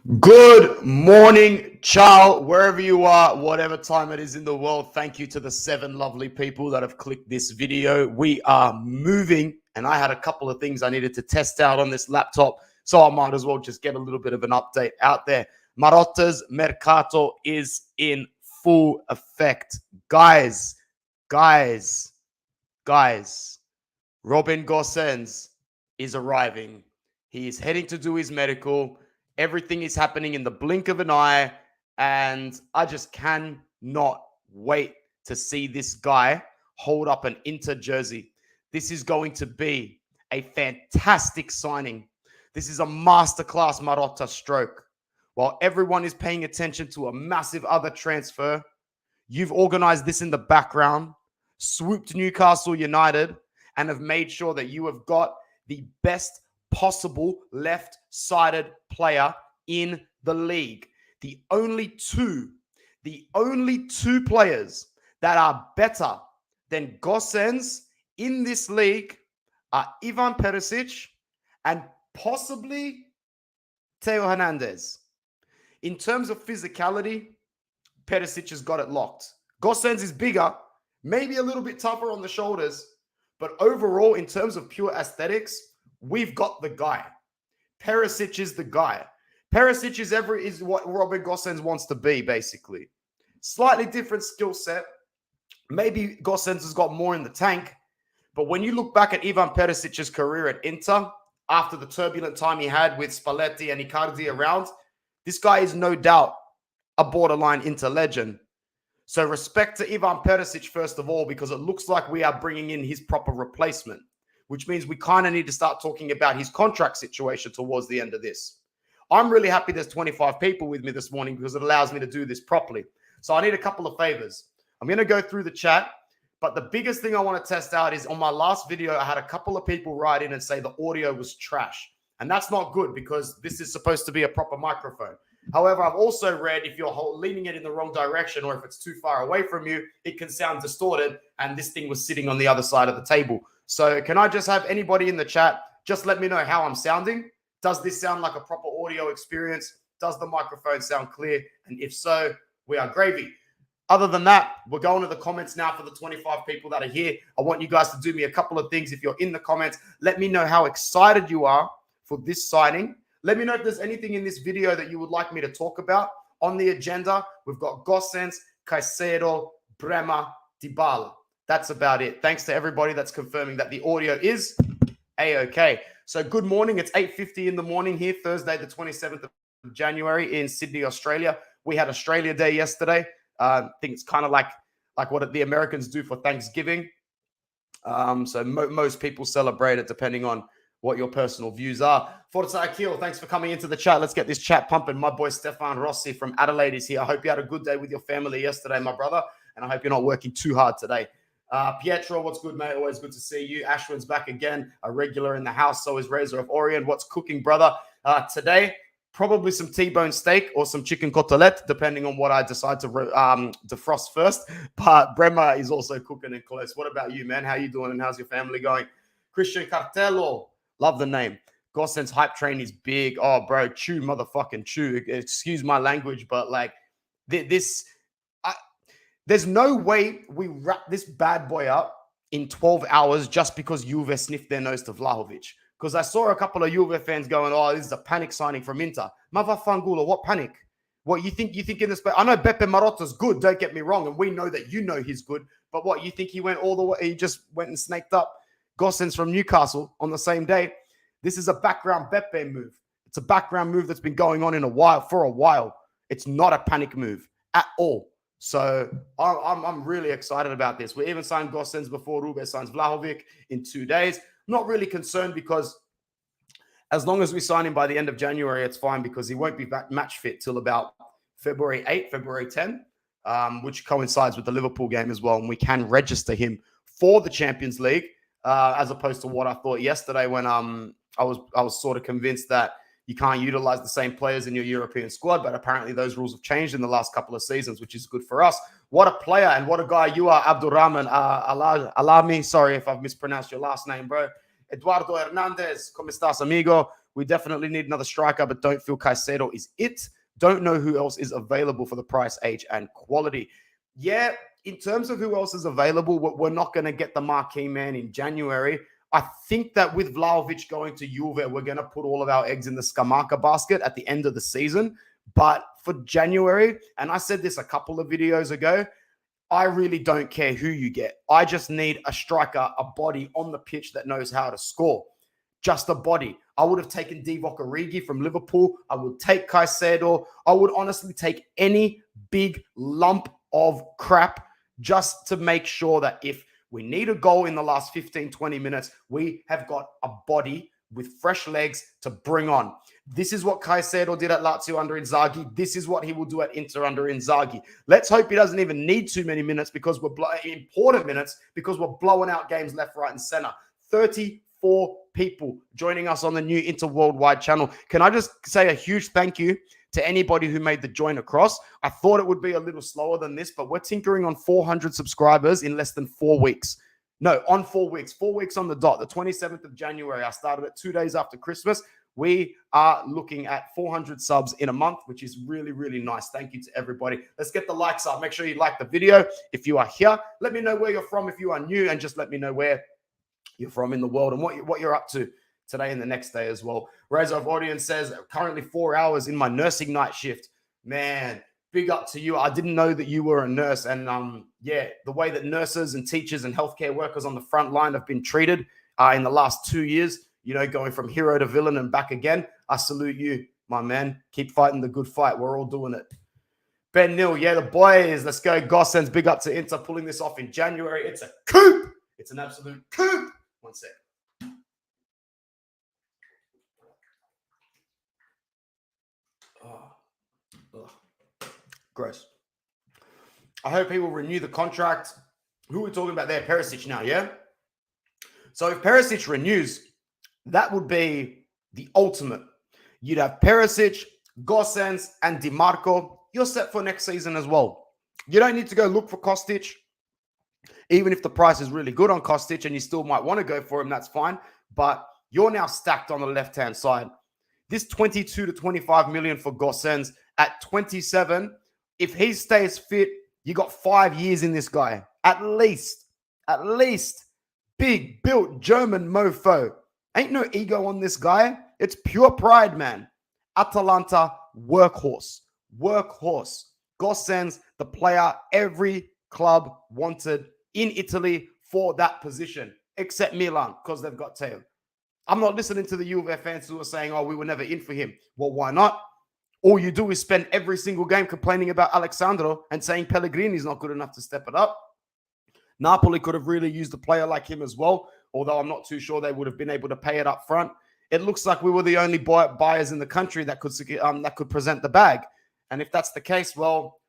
Good morning, ciao, wherever you are, whatever time it is in the world. Thank you to the 7 lovely people that have clicked this video. We are moving, and I had a couple of things I needed to test out on this laptop, so I might as well just get a little bit of an update out there. Marotta's Mercato is in full effect. Guys, Robin Gosens is arriving. He is heading to do his medical. Everything is happening in the blink of an eye, and I just cannot wait to see this guy hold up an Inter jersey. This is going to be a fantastic signing. This is a masterclass Marotta stroke. While everyone is paying attention to a massive other transfer, you've organized this in the background, swooped Newcastle United, and have made sure that you have got the best possible left-sided player in the league. The only two players that are better than Gosens in this league are Ivan Perisic and possibly Theo Hernandez. In terms of physicality, Perisic has got it locked. Gosens is bigger, maybe a little bit tougher on the shoulders, but overall, in terms of pure aesthetics, we've got the guy. Perisic is the guy. Perisic is what Robin Gosens wants to be, basically. Slightly different skill set. Maybe Gosens has got more in the tank. But when you look back at Ivan Perisic's career at Inter, after the turbulent time he had with Spalletti and Icardi around, this guy is no doubt a borderline Inter legend. So respect to Ivan Perisic, first of all, because it looks like we are bringing in his proper replacement, which means we kind of need to start talking about his contract situation towards the end of this. I'm really happy there's 25 people with me this morning because it allows me to do this properly. So I need a couple of favors. I'm going to go through the chat, but the biggest thing I want to test out is on my last video, I had a couple of people write in and say the audio was trash. And that's not good because this is supposed to be a proper microphone. However, I've also read if you're leaning it in the wrong direction or if it's too far away from you, it can sound distorted. And this thing was sitting on the other side of the table. So can I just have anybody in the chat just let me know how I'm sounding? Does this sound like a proper audio experience? Does the microphone sound clear? And if so, we are gravy. Other than that, we're going to the comments now for the 25 people that are here. I want you guys to do me a couple of things. If you're in the comments, let me know how excited you are for this signing. Let me know if there's anything in this video that you would like me to talk about. On the agenda, we've got Gosens, Caicedo, Bremer, Dybala. That's about it. Thanks to everybody that's confirming that the audio is A-OK. So good morning. It's 8:50 in the morning here, Thursday, the 27th of January in Sydney, Australia. We had Australia Day yesterday. I think it's kind of like what the Americans do for Thanksgiving. So most people celebrate it depending on what your personal views are. Forza Akil, thanks for coming into the chat. Let's get this chat pumping. My boy Stefan Rossi from Adelaide is here. I hope you had a good day with your family yesterday, my brother, and I hope you're not working too hard today. Pietro, what's good, mate? Always good to see you. Ashwin's back again, a regular in the house. So is Razor of Orient. What's cooking, brother? Today, probably some T-bone steak or some chicken côtelette, depending on what I decide to defrost first. But Bremer is also cooking and close. What about you, man? How you doing and how's your family going? Christian Cartello, love the name. Gosens hype train is big. Oh, bro, chew, motherfucking chew. Excuse my language, but like this... There's no way we wrap this bad boy up in 12 hours just because Juve sniffed their nose to Vlahovic. Because I saw a couple of Juve fans going, oh, this is a panic signing from Inter. Mavafangula, what panic? What, you think in this... I know Beppe Marotta's good, don't get me wrong, and we know that you know he's good, but what, you think he went all the way... He just went and snaked up Gosens from Newcastle on the same day? This is a background Beppe move. It's a background move that's been going on for a while. It's not a panic move at all. So I'm really excited about this. We even signed Gosens before Rube signs Vlahovic in 2 days. Not really concerned because as long as we sign him by the end of January, it's fine because he won't be match fit till about February 8, February 10, which coincides with the Liverpool game as well. And we can register him for the Champions League as opposed to what I thought yesterday when I was sort of convinced that you can't utilize the same players in your European squad, but apparently those rules have changed in the last couple of seasons, which is good for us. What a player and what a guy you are, Abdurrahman Alami. Sorry if I've mispronounced your last name, bro. Eduardo Hernandez, ¿cómo estás, amigo? We definitely need another striker, but don't feel Caicedo is it. Don't know who else is available for the price, age, and quality. Yeah, in terms of who else is available, we're not going to get the marquee man in January. I think that with Vlahovic going to Juve, we're going to put all of our eggs in the Scamacca basket at the end of the season. But for January, and I said this a couple of videos ago, I really don't care who you get. I just need a striker, a body on the pitch that knows how to score. Just a body. I would have taken Divock Origi from Liverpool. I would take Caicedo. I would honestly take any big lump of crap just to make sure that if we need a goal in the last 15, 20 minutes, we have got a body with fresh legs to bring on. This is what Caicedo did at Lazio under Inzaghi. This is what he will do at Inter under Inzaghi. Let's hope he doesn't even need too many minutes because we're important minutes because we're blowing out games left, right, and center. 34 people joining us on the new Inter Worldwide channel. Can I just say a huge thank you to anybody who made the join across? I thought it would be a little slower than this, but we're tinkering on 400 subscribers in less than 4 weeks. No, on 4 weeks. 4 weeks on the dot. The 27th of January. I started it 2 days after Christmas. We are looking at 400 subs in a month, which is really, really nice. Thank you to everybody. Let's get the likes up. Make sure you like the video. If you are here, let me know where you're from if you are new, and just let me know where you're from in the world and what you're up to today and the next day as well. Razov Audience says, currently 4 hours in my nursing night shift. Man, big up to you. I didn't know that you were a nurse. And yeah, the way that nurses and teachers and healthcare workers on the front line have been treated in the last 2 years, you know, going from hero to villain and back again. I salute you, my man. Keep fighting the good fight. We're all doing it. Ben Nil, yeah, the boys. Let's go. Gosens, big up to Inter pulling this off in January. It's a coup. It's an absolute coup. One sec. Gross. I hope he will renew the contract. Who are we talking about there? Perisic now, yeah? So if Perisic renews, that would be the ultimate. You'd have Perisic, Gosens, and DiMarco. You're set for next season as well. You don't need to go look for Kostic. Even if the price is really good on Kostic and you still might want to go for him, that's fine. But you're now stacked on the left-hand side. This 22 to 25 million for Gosens at 27, if he stays fit, you got 5 years in this guy. At least. Big, built German mofo. Ain't no ego on this guy. It's pure pride, man. Atalanta, workhorse. Gosens, the player every club wanted in Italy for that position, except Milan, because they've got Teo. I'm not listening to the Juve fans who are saying, oh, we were never in for him. Well, why not? All you do is spend every single game complaining about Alexandro and saying Pellegrini's not good enough to step it up. Napoli could have really used a player like him as well, although I'm not too sure they would have been able to pay it up front. It looks like we were the only buyers in the country that could present the bag. And if that's the case, well,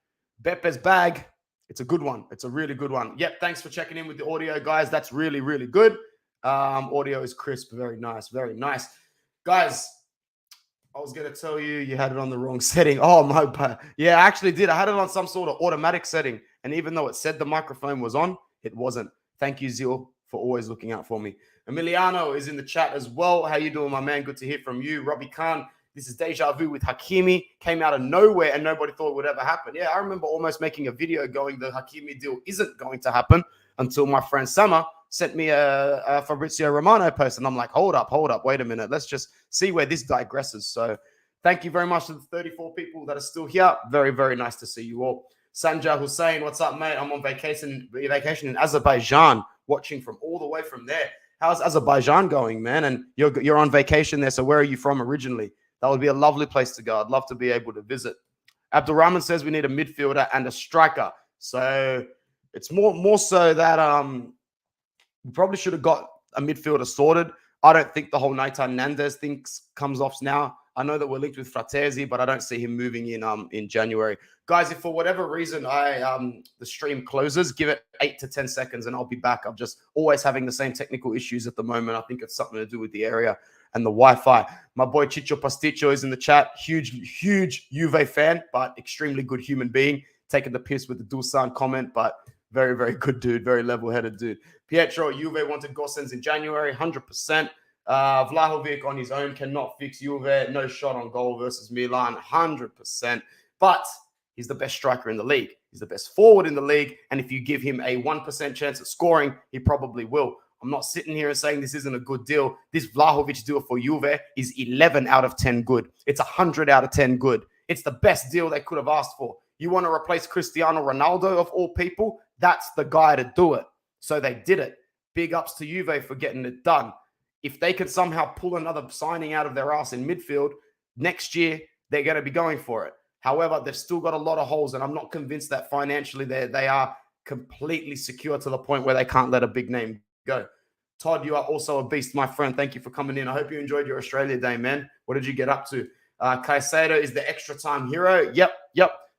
Bepe's bag, it's a good one. It's a really good one. Yep, thanks for checking in with the audio, guys. That's really, really good. Audio is crisp. Very nice. Very nice. Guys, I was going to tell you, you had it on the wrong setting. Oh, my bad. Yeah, I actually did. I had it on some sort of automatic setting. And even though it said the microphone was on, it wasn't. Thank you, Zil, for always looking out for me. Emiliano is in the chat as well. How you doing, my man? Good to hear from you. Robbie Khan, this is deja vu with Hakimi. Came out of nowhere and nobody thought it would ever happen. Yeah, I remember almost making a video going the Hakimi deal isn't going to happen until my friend Sama sent me a Fabrizio Romano post. And I'm like, hold up, wait a minute. Let's just see where this digresses. So thank you very much to the 34 people that are still here. Very, very nice to see you all. Sanja Hussein, what's up, mate? I'm on vacation in Azerbaijan, watching from all the way from there. How's Azerbaijan going, man? And you're on vacation there, so where are you from originally? That would be a lovely place to go. I'd love to be able to visit. Abdulrahman says we need a midfielder and a striker. So it's more so that we probably should have got a midfielder sorted. I don't think the whole Nathan Nandez thing comes off now. I know that we're linked with Fratesi, but I don't see him moving in January. Guys, if for whatever reason the stream closes, give it 8 to 10 seconds and I'll be back. I'm just always having the same technical issues at the moment. I think it's something to do with the area and the Wi-Fi. My boy Chicho Pasticcio is in the chat. Huge Juve fan, but extremely good human being. Taking the piss with the Dusan comment, but very, very good dude. Very level-headed dude. Pietro, Juve wanted Gosens in January, 100%. Vlahovic on his own cannot fix Juve. No shot on goal versus Milan, 100%. But he's the best striker in the league. He's the best forward in the league. And if you give him a 1% chance at scoring, he probably will. I'm not sitting here and saying this isn't a good deal. This Vlahovic deal for Juve is 11 out of 10 good. It's 100 out of 10 good. It's the best deal they could have asked for. You want to replace Cristiano Ronaldo of all people? That's the guy to do it. So they did it. Big ups to Juve for getting it done. If they could somehow pull another signing out of their ass in midfield, next year they're going to be going for it. However, they've still got a lot of holes, and I'm not convinced that financially they are completely secure to the point where they can't let a big name go. Todd, you are also a beast, my friend. Thank you for coming in. I hope you enjoyed your Australia Day, man. What did you get up to? Caicedo is the extra time hero. Yep.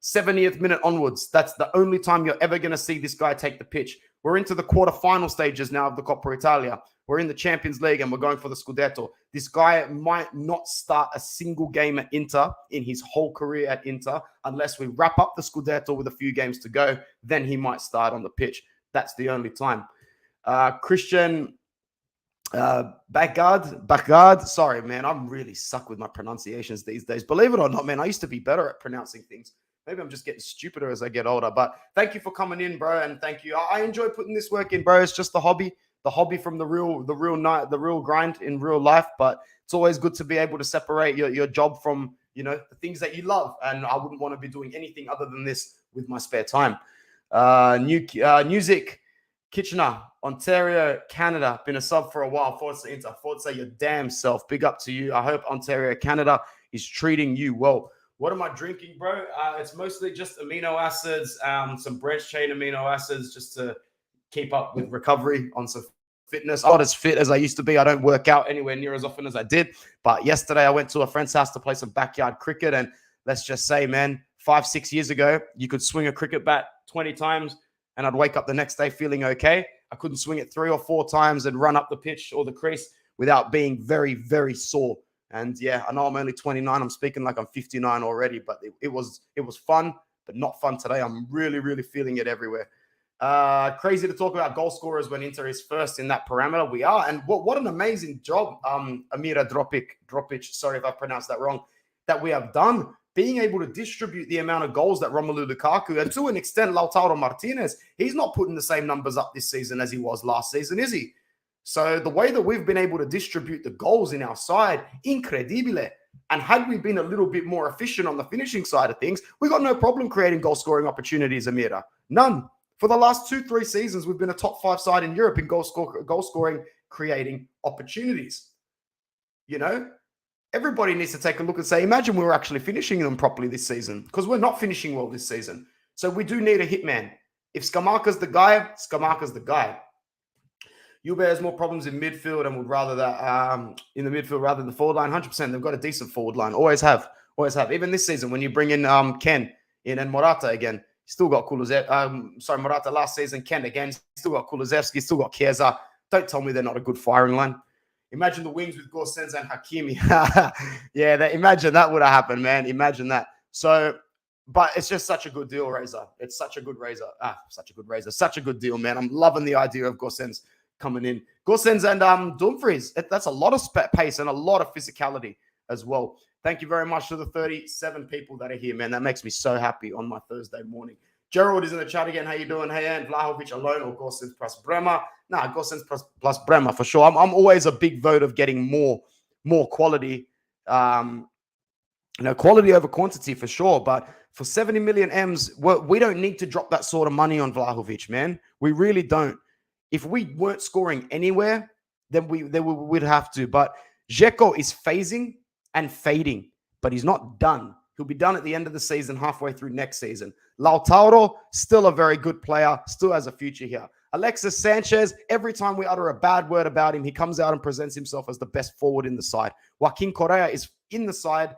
70th minute onwards. That's the only time you're ever going to see this guy take the pitch. We're into the quarterfinal stages now of the Coppa Italia. We're in the Champions League and we're going for the Scudetto. This guy might not start a single game at Inter in his whole career at Inter unless we wrap up the Scudetto with a few games to go. Then he might start on the pitch. That's the only time. Christian Bagard. Sorry, man. I'm really suck with my pronunciations these days. Believe it or not, man, I used to be better at pronouncing things. Maybe I'm just getting stupider as I get older. But thank you for coming in, bro, and thank you. I enjoy putting this work in, bro. It's just the hobby from the real grind in real life. But it's always good to be able to separate your job from the things that you love. And I wouldn't want to be doing anything other than this with my spare time. Music. Kitchener, Ontario, Canada. Been a sub for a while. Forza Inter. Forza your damn self. Big up to you. I hope Ontario, Canada is treating you well. What am I drinking, bro? It's mostly just amino acids, some branched chain amino acids just to keep up with recovery on some fitness. I'm not as fit as I used to be. I don't work out anywhere near as often as I did. But yesterday I went to a friend's house to play some backyard cricket. And let's just say, man, 5-6 years ago, you could swing a cricket bat 20 times and I'd wake up the next day feeling okay. I couldn't swing it 3 or 4 times and run up the pitch or the crease without being very, very sore. And yeah, I know I'm only 29. I'm speaking like I'm 59 already, but it was fun, but not fun today. I'm really, really feeling it everywhere. Crazy to talk about goal scorers when Inter is first in that parameter. We are. And what an amazing job, Amira Dropic, sorry if I pronounced that wrong, that we have done. Being able to distribute the amount of goals that Romelu Lukaku, and to an extent Lautaro Martinez, he's not putting the same numbers up this season as he was last season, is he? So the way that we've been able to distribute the goals in our side, incredibile. And had we been a little bit more efficient on the finishing side of things, we got no problem creating goal-scoring opportunities, Amira. None. For the last 2-3 seasons, we've been a top 5 side in Europe in goal scoring, creating opportunities. Everybody needs to take a look and say, imagine we were actually finishing them properly this season, because we're not finishing well this season. So we do need a hitman. If Scamacca's the guy, Scamacca's the guy. Juve has more problems in midfield and would rather that in the midfield rather than the forward line. 100%. They've got a decent forward line. Always have. Even this season, when you bring in Ken in and Morata again, still got Kulusevski. Morata last season, Ken again, still got Kulusevski, still got Chiesa. Don't tell me they're not a good firing line. Imagine the wings with Gosens and Hakimi. Imagine that would have happened, man. Imagine that. So, but it's just such a good deal, Razor. It's such a good razor. Such a good razor. Such a good deal, man. I'm loving the idea of Gosens coming in. Gosens and Dumfries. That's a lot of pace and a lot of physicality as well. Thank you very much to the 37 people that are here, man. That makes me so happy on my Thursday morning. Gerald is in the chat again. How you doing? Hey, and Vlahovic alone or Gosens plus Bremer? Nah, Gosens plus Bremer for sure. I'm always a big vote of getting more quality. Quality over quantity for sure. But for 70 million M's, we don't need to drop that sort of money on Vlahovic, man. We really don't. If we weren't scoring anywhere, then we would have to. But Dzeko is phasing and fading, but he's not done. He'll be done at the end of the season, halfway through next season. Lautaro, still a very good player, still has a future here. Alexis Sanchez, every time we utter a bad word about him, he comes out and presents himself as the best forward in the side. Joaquin Correa is in the side,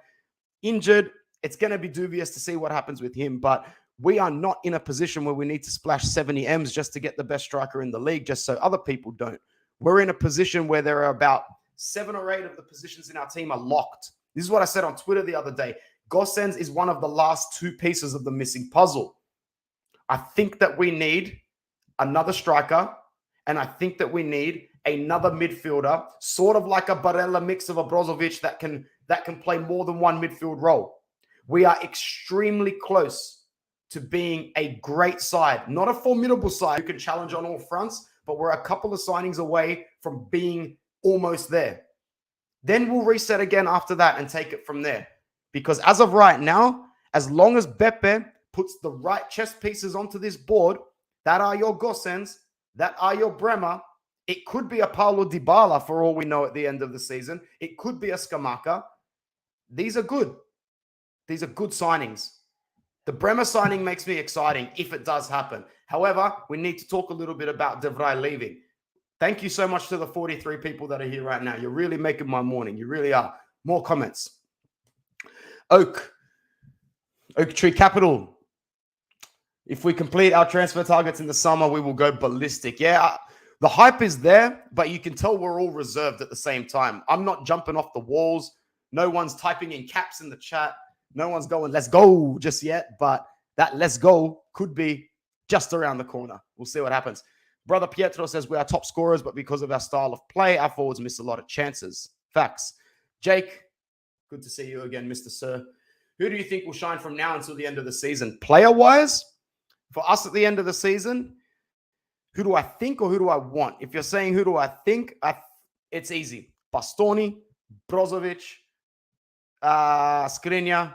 injured. It's going to be dubious to see what happens with him, but we are not in a position where we need to splash 70 M's just to get the best striker in the league, just so other people don't. We're in a position where there are about 7 or 8 of the positions in our team are locked. This is what I said on Twitter the other day. Gosens is one of the last 2 pieces of the missing puzzle. I think that we need another striker, and I think that we need another midfielder, sort of like a Barella mix of a Brozovic that can play more than one midfield role. We are extremely close to being a great side, not a formidable side who can challenge on all fronts, but we're a couple of signings away from being almost there. Then we'll reset again after that and take it from there. Because as of right now, as long as Beppe puts the right chess pieces onto this board, that are your Gosens, that are your Bremer, it could be a Paulo Dybala for all we know at the end of the season. It could be a Scamacca. These are good. These are good signings. The Bremer signing makes me exciting if it does happen. However, we need to talk a little bit about De Vrij leaving. Thank you so much to the 43 people that are here right now. You're really making my morning. You really are. More comments. Oak Tree Capital. If we complete our transfer targets in the summer, we will go ballistic. Yeah, the hype is there, but you can tell we're all reserved at the same time. I'm not jumping off the walls. No one's typing in caps in the chat. No one's going, let's go just yet. But that let's go could be just around the corner. We'll see what happens. Brother Pietro says we are top scorers, but because of our style of play, our forwards miss a lot of chances. Facts. Jake, good to see you again, Mr. Sir. Who do you think will shine from now until the end of the season? Player-wise, for us at the end of the season, who do I think or who do I want? If you're saying who do I think, it's easy. Bastoni, Brozovic, Skriniar,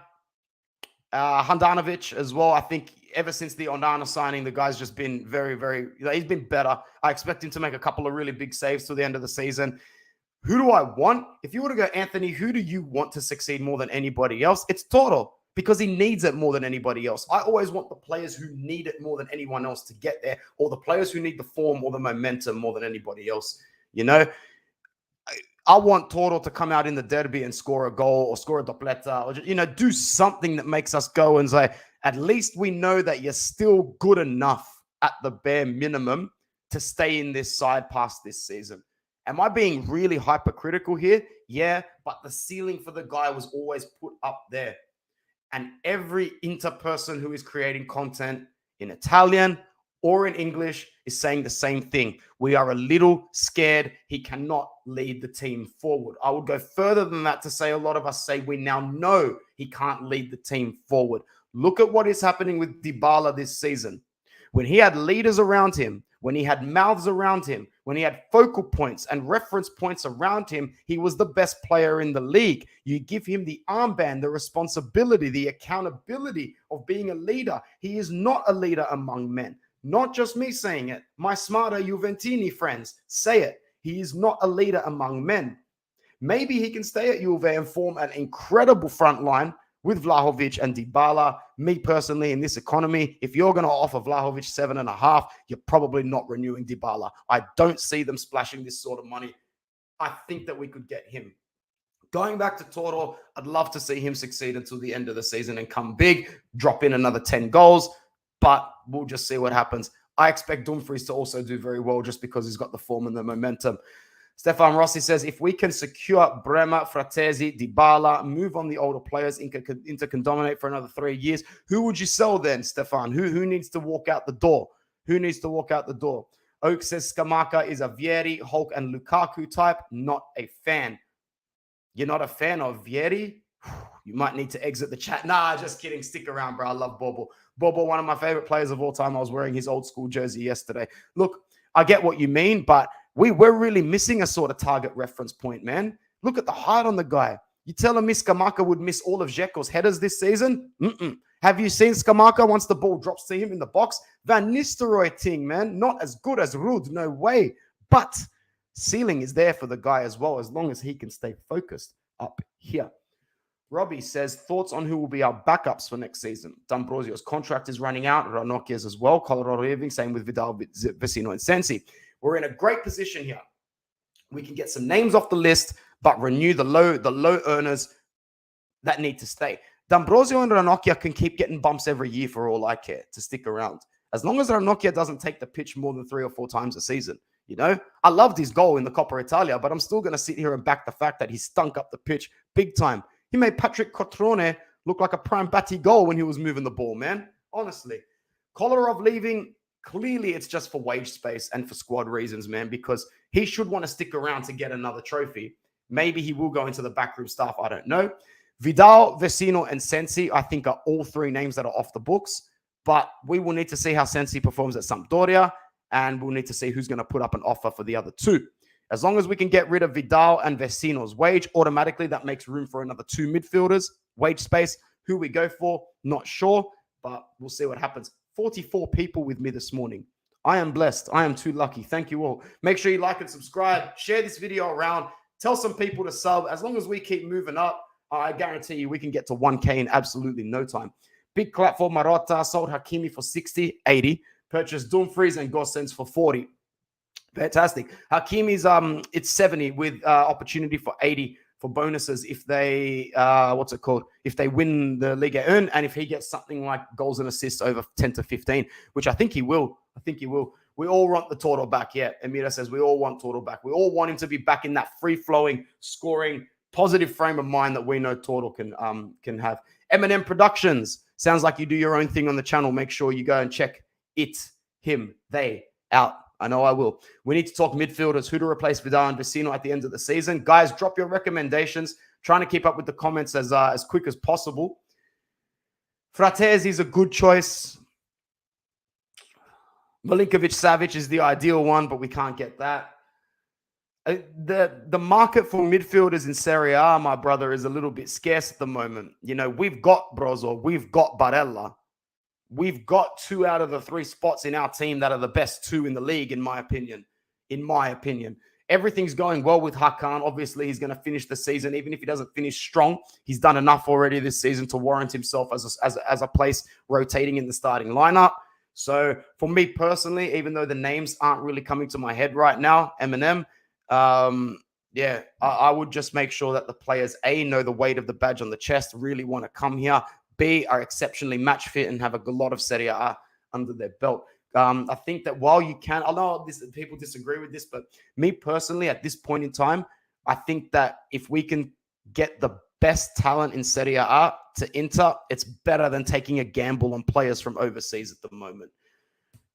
Handanovic as well. I think ever since the Onana signing, the guy's just been very, very, he's been better. I expect him to make a couple of really big saves till the end of the season. Who do I want? If you were to go, Anthony, who do you want to succeed more than anybody else? It's Toro, because he needs it more than anybody else. I always want the players who need it more than anyone else to get there, or the players who need the form or the momentum more than anybody else. You know, I want Toro to come out in the derby and score a goal or score a dopleta, or just, you know, do something that makes us go and say, at least we know that you're still good enough at the bare minimum to stay in this side past this season. Am I being really hypercritical here? Yeah, but the ceiling for the guy was always put up there. And every interperson who is creating content in Italian or in English is saying the same thing. We are a little scared. He cannot lead the team forward. I would go further than that to say a lot of us say we now know he can't lead the team forward. Look at what is happening with Dybala this season. When he had leaders around him, when he had mouths around him, when he had focal points and reference points around him, he was the best player in the league. You give him the armband, the responsibility, the accountability of being a leader. He is not a leader among men. Not just me saying it. My smarter Juventini friends say it. He is not a leader among men. Maybe he can stay at Juve and form an incredible front line with Vlahovic and Dybala. Me personally, in this economy, if you're going to offer Vlahovic 7.5, you're probably not renewing Dybala. I don't see them splashing this sort of money. I think that we could get him. Going back to Toro, I'd love to see him succeed until the end of the season and come big, drop in another 10 goals, but we'll just see what happens. I expect Dumfries to also do very well just because he's got the form and the momentum. Stefan Rossi says, if we can secure Bremer, Fratesi, Dybala, move on the older players, Inter can dominate for another 3 years, who would you sell then, Stefan? Who needs to walk out the door? Who needs to walk out the door? Oak says Scamacca is a Vieri, Hulk, and Lukaku type. Not a fan. You're not a fan of Vieri? You might need to exit the chat. Nah, just kidding. Stick around, bro. I love Bobo. Bobo, one of my favorite players of all time. I was wearing his old school jersey yesterday. Look, I get what you mean, but we're really missing a sort of target reference point, man. Look at the height on the guy. You telling me Scamacca would miss all of Dzeko's headers this season? Have you seen Scamacca once the ball drops to him in the box? Van Nistelrooy thing, man. Not as good as Ruud, no way. But ceiling is there for the guy as well, as long as he can stay focused up here. Robbie says, thoughts on who will be our backups for next season? D'Ambrosio's contract is running out. Ranocchia's as well. Colorado Irving, same with Vidal, Vecino, and Sensi. We're in a great position here. We can get some names off the list, but renew the low earners that need to stay. D'Ambrosio and Ranocchia can keep getting bumps every year for all I care to stick around. As long as Ranocchia doesn't take the pitch more than 3 or 4 times a season. You know, I loved his goal in the Coppa Italia, but I'm still going to sit here and back the fact that he stunk up the pitch big time. He made Patrick Cotrone look like a prime Batty goal when he was moving the ball, man. Honestly. Kolarov leaving, Clearly, it's just for wage space and for squad reasons, man, because he should want to stick around to get another trophy. Maybe he will go into the backroom staff. I don't know. Vidal, Vecino, and Sensi, I think, are all three names that are off the books. But we will need to see how Sensi performs at Sampdoria, and we'll need to see who's going to put up an offer for the other two. As long as we can get rid of Vidal and Vecino's wage, automatically that makes room for another two midfielders, wage space. Who we go for, not sure, but we'll see what happens. 44 people with me this morning. I am blessed. I am too lucky. Thank you all. Make sure you like and subscribe. Share this video around. Tell some people to sub. As long as we keep moving up, I guarantee you we can get to 1K in absolutely no time. Big clap for Marotta. Sold Hakimi for 60, 80. Purchased Dumfries and Gosens for 40. Fantastic. Hakimi's it's 70 with opportunity for 80 for bonuses if they if they win the Liga Earn, and if he gets something like goals and assists over 10 to 15, which I think he will. We all want the Toro back. Yeah, Emira says we all want Toro back. We all want him to be back in that free-flowing, scoring, positive frame of mind that we know Toro can have. M&M Productions. Sounds like you do your own thing on the channel. Make sure you go and check it, him, they out. I know I will. We need to talk midfielders, who to replace Vidal and Vecino at the end of the season. Guys, drop your recommendations. Trying to keep up with the comments as quick as possible. Fratesi is a good choice. Milinkovic-Savic is the ideal one, but we can't get that. The market for midfielders in Serie A, my brother, is a little bit scarce at the moment. You know, we've got Brozo, we've got Barella. We've got 2 out of the 3 spots in our team that are the best 2 in the league, in my opinion. Everything's going well with Hakan. Obviously, he's going to finish the season. Even if he doesn't finish strong, he's done enough already this season to warrant himself as a place rotating in the starting lineup. So for me personally, even though the names aren't really coming to my head right now, Eminem, I would just make sure that the players, A, know the weight of the badge on the chest, really want to come here, B, are exceptionally match fit and have a lot of Serie A under their belt. I think that while you can, I know people disagree with this, but me personally, at this point in time, I think that if we can get the best talent in Serie A to Inter, it's better than taking a gamble on players from overseas at the moment.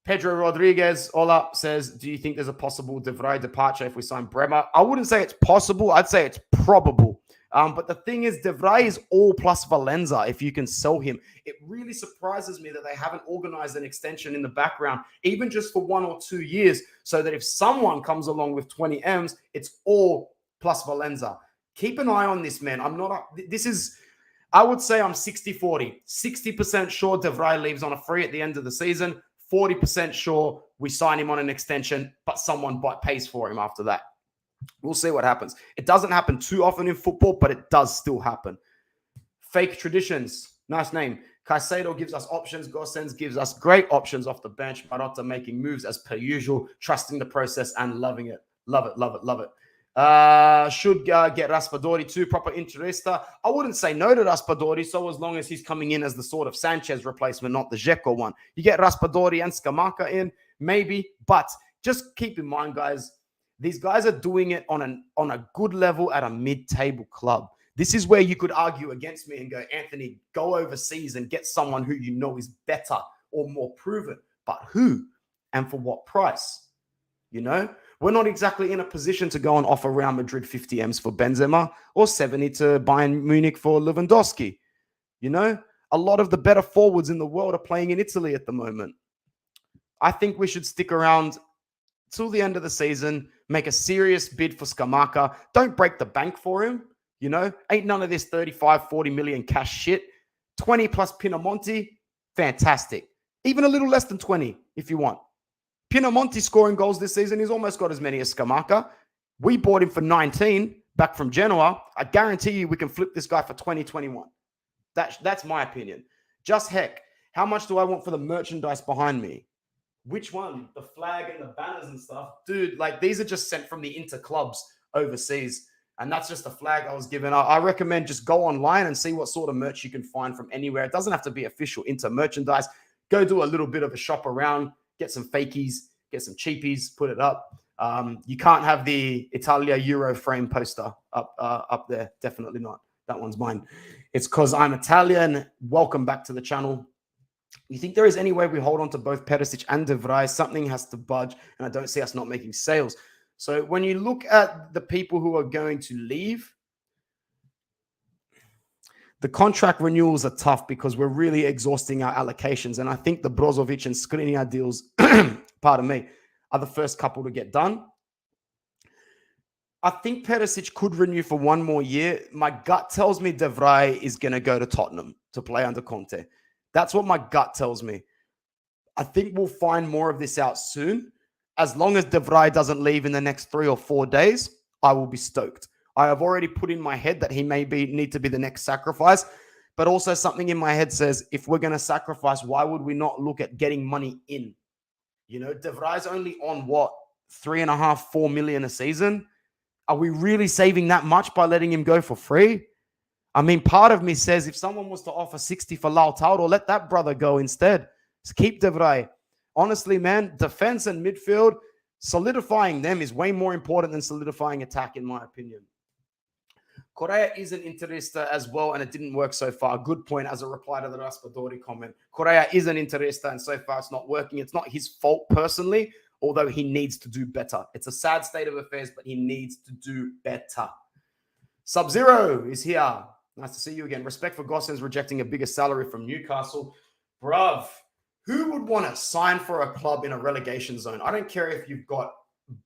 Pedro Rodriguez, Ola, says, do you think there's a possible De Vrij departure if we sign Bremer? I wouldn't say it's possible. I'd say it's probable. But the thing is, De Vrij is all plus Valenza if you can sell him. It really surprises me that they haven't organized an extension in the background, even just for 1 or 2 years, so that if someone comes along with 20 M's, it's all plus Valenza. Keep an eye on this, man. I would say I'm 60-40. 60% sure De Vrij leaves on a free at the end of the season. 40% sure we sign him on an extension, but someone pays for him after that. We'll see what happens. It doesn't happen too often in football, but it does still happen. Fake traditions. Nice name. Caicedo gives us options. Gosens gives us great options off the bench. Marotta making moves as per usual, trusting the process and loving it. Love it, love it, love it. Should get Raspadori too, proper Interista. I wouldn't say no to Raspadori, so as long as he's coming in as the sort of Sanchez replacement, not the Dzeko one. You get Raspadori and Scamacca in, maybe, but just keep in mind, guys, these guys are doing it on a good level at a mid-table club. This is where you could argue against me and go, Anthony, go overseas and get someone who you know is better or more proven. But who and for what price? You know, we're not exactly in a position to go and offer Real Madrid 50 M's for Benzema or 70 to Bayern Munich for Lewandowski. You know, a lot of the better forwards in the world are playing in Italy at the moment. I think we should stick around till the end of the season, make a serious bid for Scamacca. Don't break the bank for him. You know, ain't none of this 35, 40 million cash shit. 20 plus Pinamonti, fantastic. Even a little less than 20 if you want. Pinamonti scoring goals this season. He's almost got as many as Scamacca. We bought him for 19 back from Genoa. I guarantee you we can flip this guy for 2021. That's my opinion. Just heck, how much do I want for the merchandise behind me? Which one? The flag and the banners and stuff? Dude, like these are just sent from the Inter clubs overseas. And that's just the flag I was given. I recommend just go online and see what sort of merch you can find from anywhere. It doesn't have to be official Inter merchandise. Go do a little bit of a shop around, get some fakies, get some cheapies, put it up. You can't have the Italia Euro frame poster up there. Definitely not. That one's mine. It's because I'm Italian. Welcome back to the channel. You think there is any way we hold on to both Perisic and De Vrij? Something has to budge, and I don't see us not making sales. So when you look at the people who are going to leave, the contract renewals are tough because we're really exhausting our allocations. And I think the Brozovic and Skriniar deals, pardon me, are the first couple to get done. I think Perisic could renew for one more year. My gut tells me De Vrij is going to go to Tottenham to play under Conte. That's what my gut tells me. I think we'll find more of this out soon. As long as De Vrij doesn't leave in the next 3 or 4 days, I will be stoked. I have already put in my head that he may need to be the next sacrifice, but also something in my head says, if we're going to sacrifice, why would we not look at getting money in? You know, De Vrij's only on what, 3.5, 4 million a season? Are we really saving that much by letting him go for free? I mean, part of me says if someone was to offer 60 for Lautaro, let that brother go instead. Just keep De Vrij. Honestly, man, defense and midfield, solidifying them is way more important than solidifying attack, in my opinion. Correa is an Interista as well, and it didn't work so far. Good point as a reply to the Raspadori comment. Correa is an Interista, and so far it's not working. It's not his fault personally, although he needs to do better. It's a sad state of affairs, but he needs to do better. Sub-Zero is here. Nice to see you again. Respect for Gosens rejecting a bigger salary from Newcastle. Bruv, who would want to sign for a club in a relegation zone? I don't care if you've got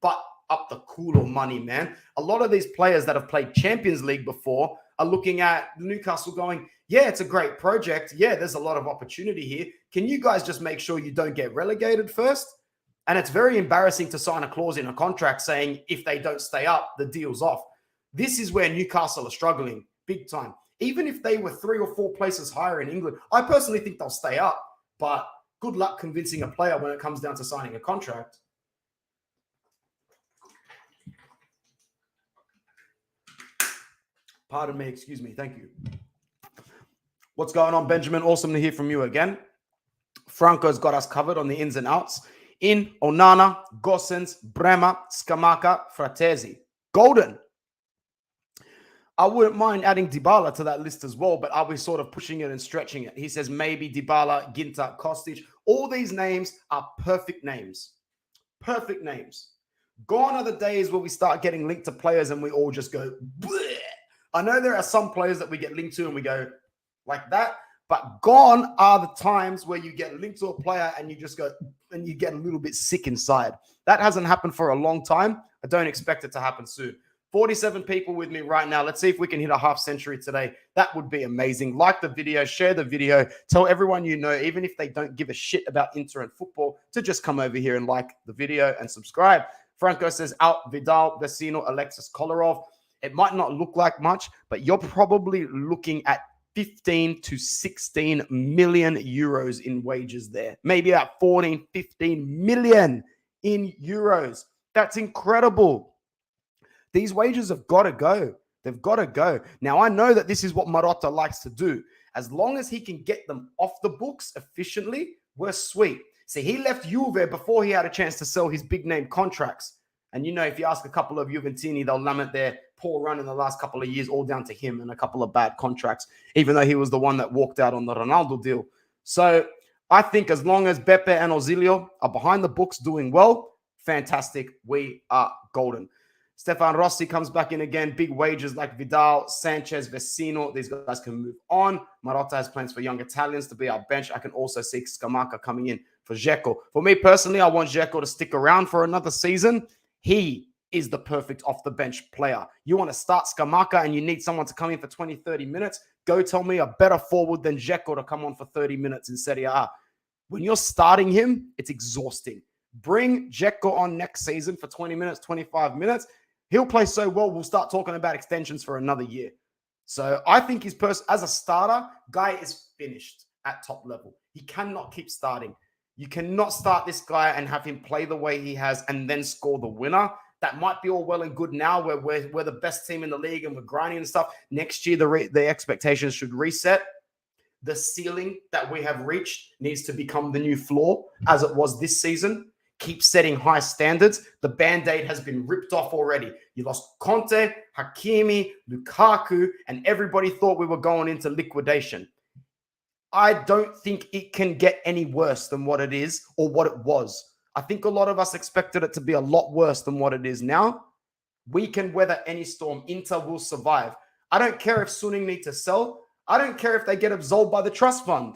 butt up the cooler money, man. A lot of these players that have played Champions League before are looking at Newcastle going, yeah, it's a great project. Yeah, there's a lot of opportunity here. Can you guys just make sure you don't get relegated first? And it's very embarrassing to sign a clause in a contract saying if they don't stay up, the deal's off. This is where Newcastle are struggling big time. Even if they were 3 or 4 places higher in England, I personally think they'll stay up. But good luck convincing a player when it comes down to signing a contract. Pardon me, excuse me. Thank you. What's going on, Benjamin? Awesome to hear from you again. Franco's got us covered on the ins and outs. In Onana, Gosens, Bremer, Scamacca, Fratesi. Golden. I wouldn't mind adding Dybala to that list as well, but are we sort of pushing it and stretching it? He says maybe Dybala, Ginter, Kostic. All these names are perfect names. Perfect names. Gone are the days where we start getting linked to players and we all just go, bleh. I know there are some players that we get linked to and we go like that, but gone are the times where you get linked to a player and you just go and you get a little bit sick inside. That hasn't happened for a long time. I don't expect it to happen soon. 47 people with me right now. Let's see if we can hit a half century today. That would be amazing. Like the video, share the video, tell everyone you know, even if they don't give a shit about Inter and football, to just come over here and like the video and subscribe. Franco says out Vidal, Vecino, Alexis Kolarov. It might not look like much, but you're probably looking at 15 to 16 million euros in wages there. Maybe about 14, 15 million in euros. That's incredible. These wages have got to go. They've got to go. Now, I know that this is what Marotta likes to do. As long as he can get them off the books efficiently, we're sweet. See, he left Juve before he had a chance to sell his big-name contracts. And, you know, if you ask a couple of Juventini, they'll lament their poor run in the last couple of years, all down to him and a couple of bad contracts, even though he was the one that walked out on the Ronaldo deal. So I think as long as Beppe and Ozilio are behind the books doing well, fantastic. We are golden. Stefan Rossi comes back in again. Big wages like Vidal, Sanchez, Vecino. These guys can move on. Marotta has plans for young Italians to be our bench. I can also see Scamacca coming in for Dzeko. For me personally, I want Dzeko to stick around for another season. He is the perfect off-the-bench player. You want to start Scamacca and you need someone to come in for 20, 30 minutes, go tell me a better forward than Dzeko to come on for 30 minutes in Serie A. When you're starting him, it's exhausting. Bring Dzeko on next season for 20 minutes, 25 minutes. He'll play so well, we'll start talking about extensions for another year. So I think his as a starter, guy is finished at top level. He cannot keep starting. You cannot start this guy and have him play the way he has and then score the winner. That might be all well and good now where we're the best team in the league and we're grinding and stuff. Next year, the expectations should reset. The ceiling that we have reached needs to become the new floor as it was this season. Keep setting high standards. The Band-Aid has been ripped off already. You lost Conte, Hakimi, Lukaku, and everybody thought we were going into liquidation. I don't think it can get any worse than what it is or what it was. I think a lot of us expected it to be a lot worse than what it is now. We can weather any storm. Inter will survive. I don't care if Suning need to sell. I don't care if they get absolved by the trust fund.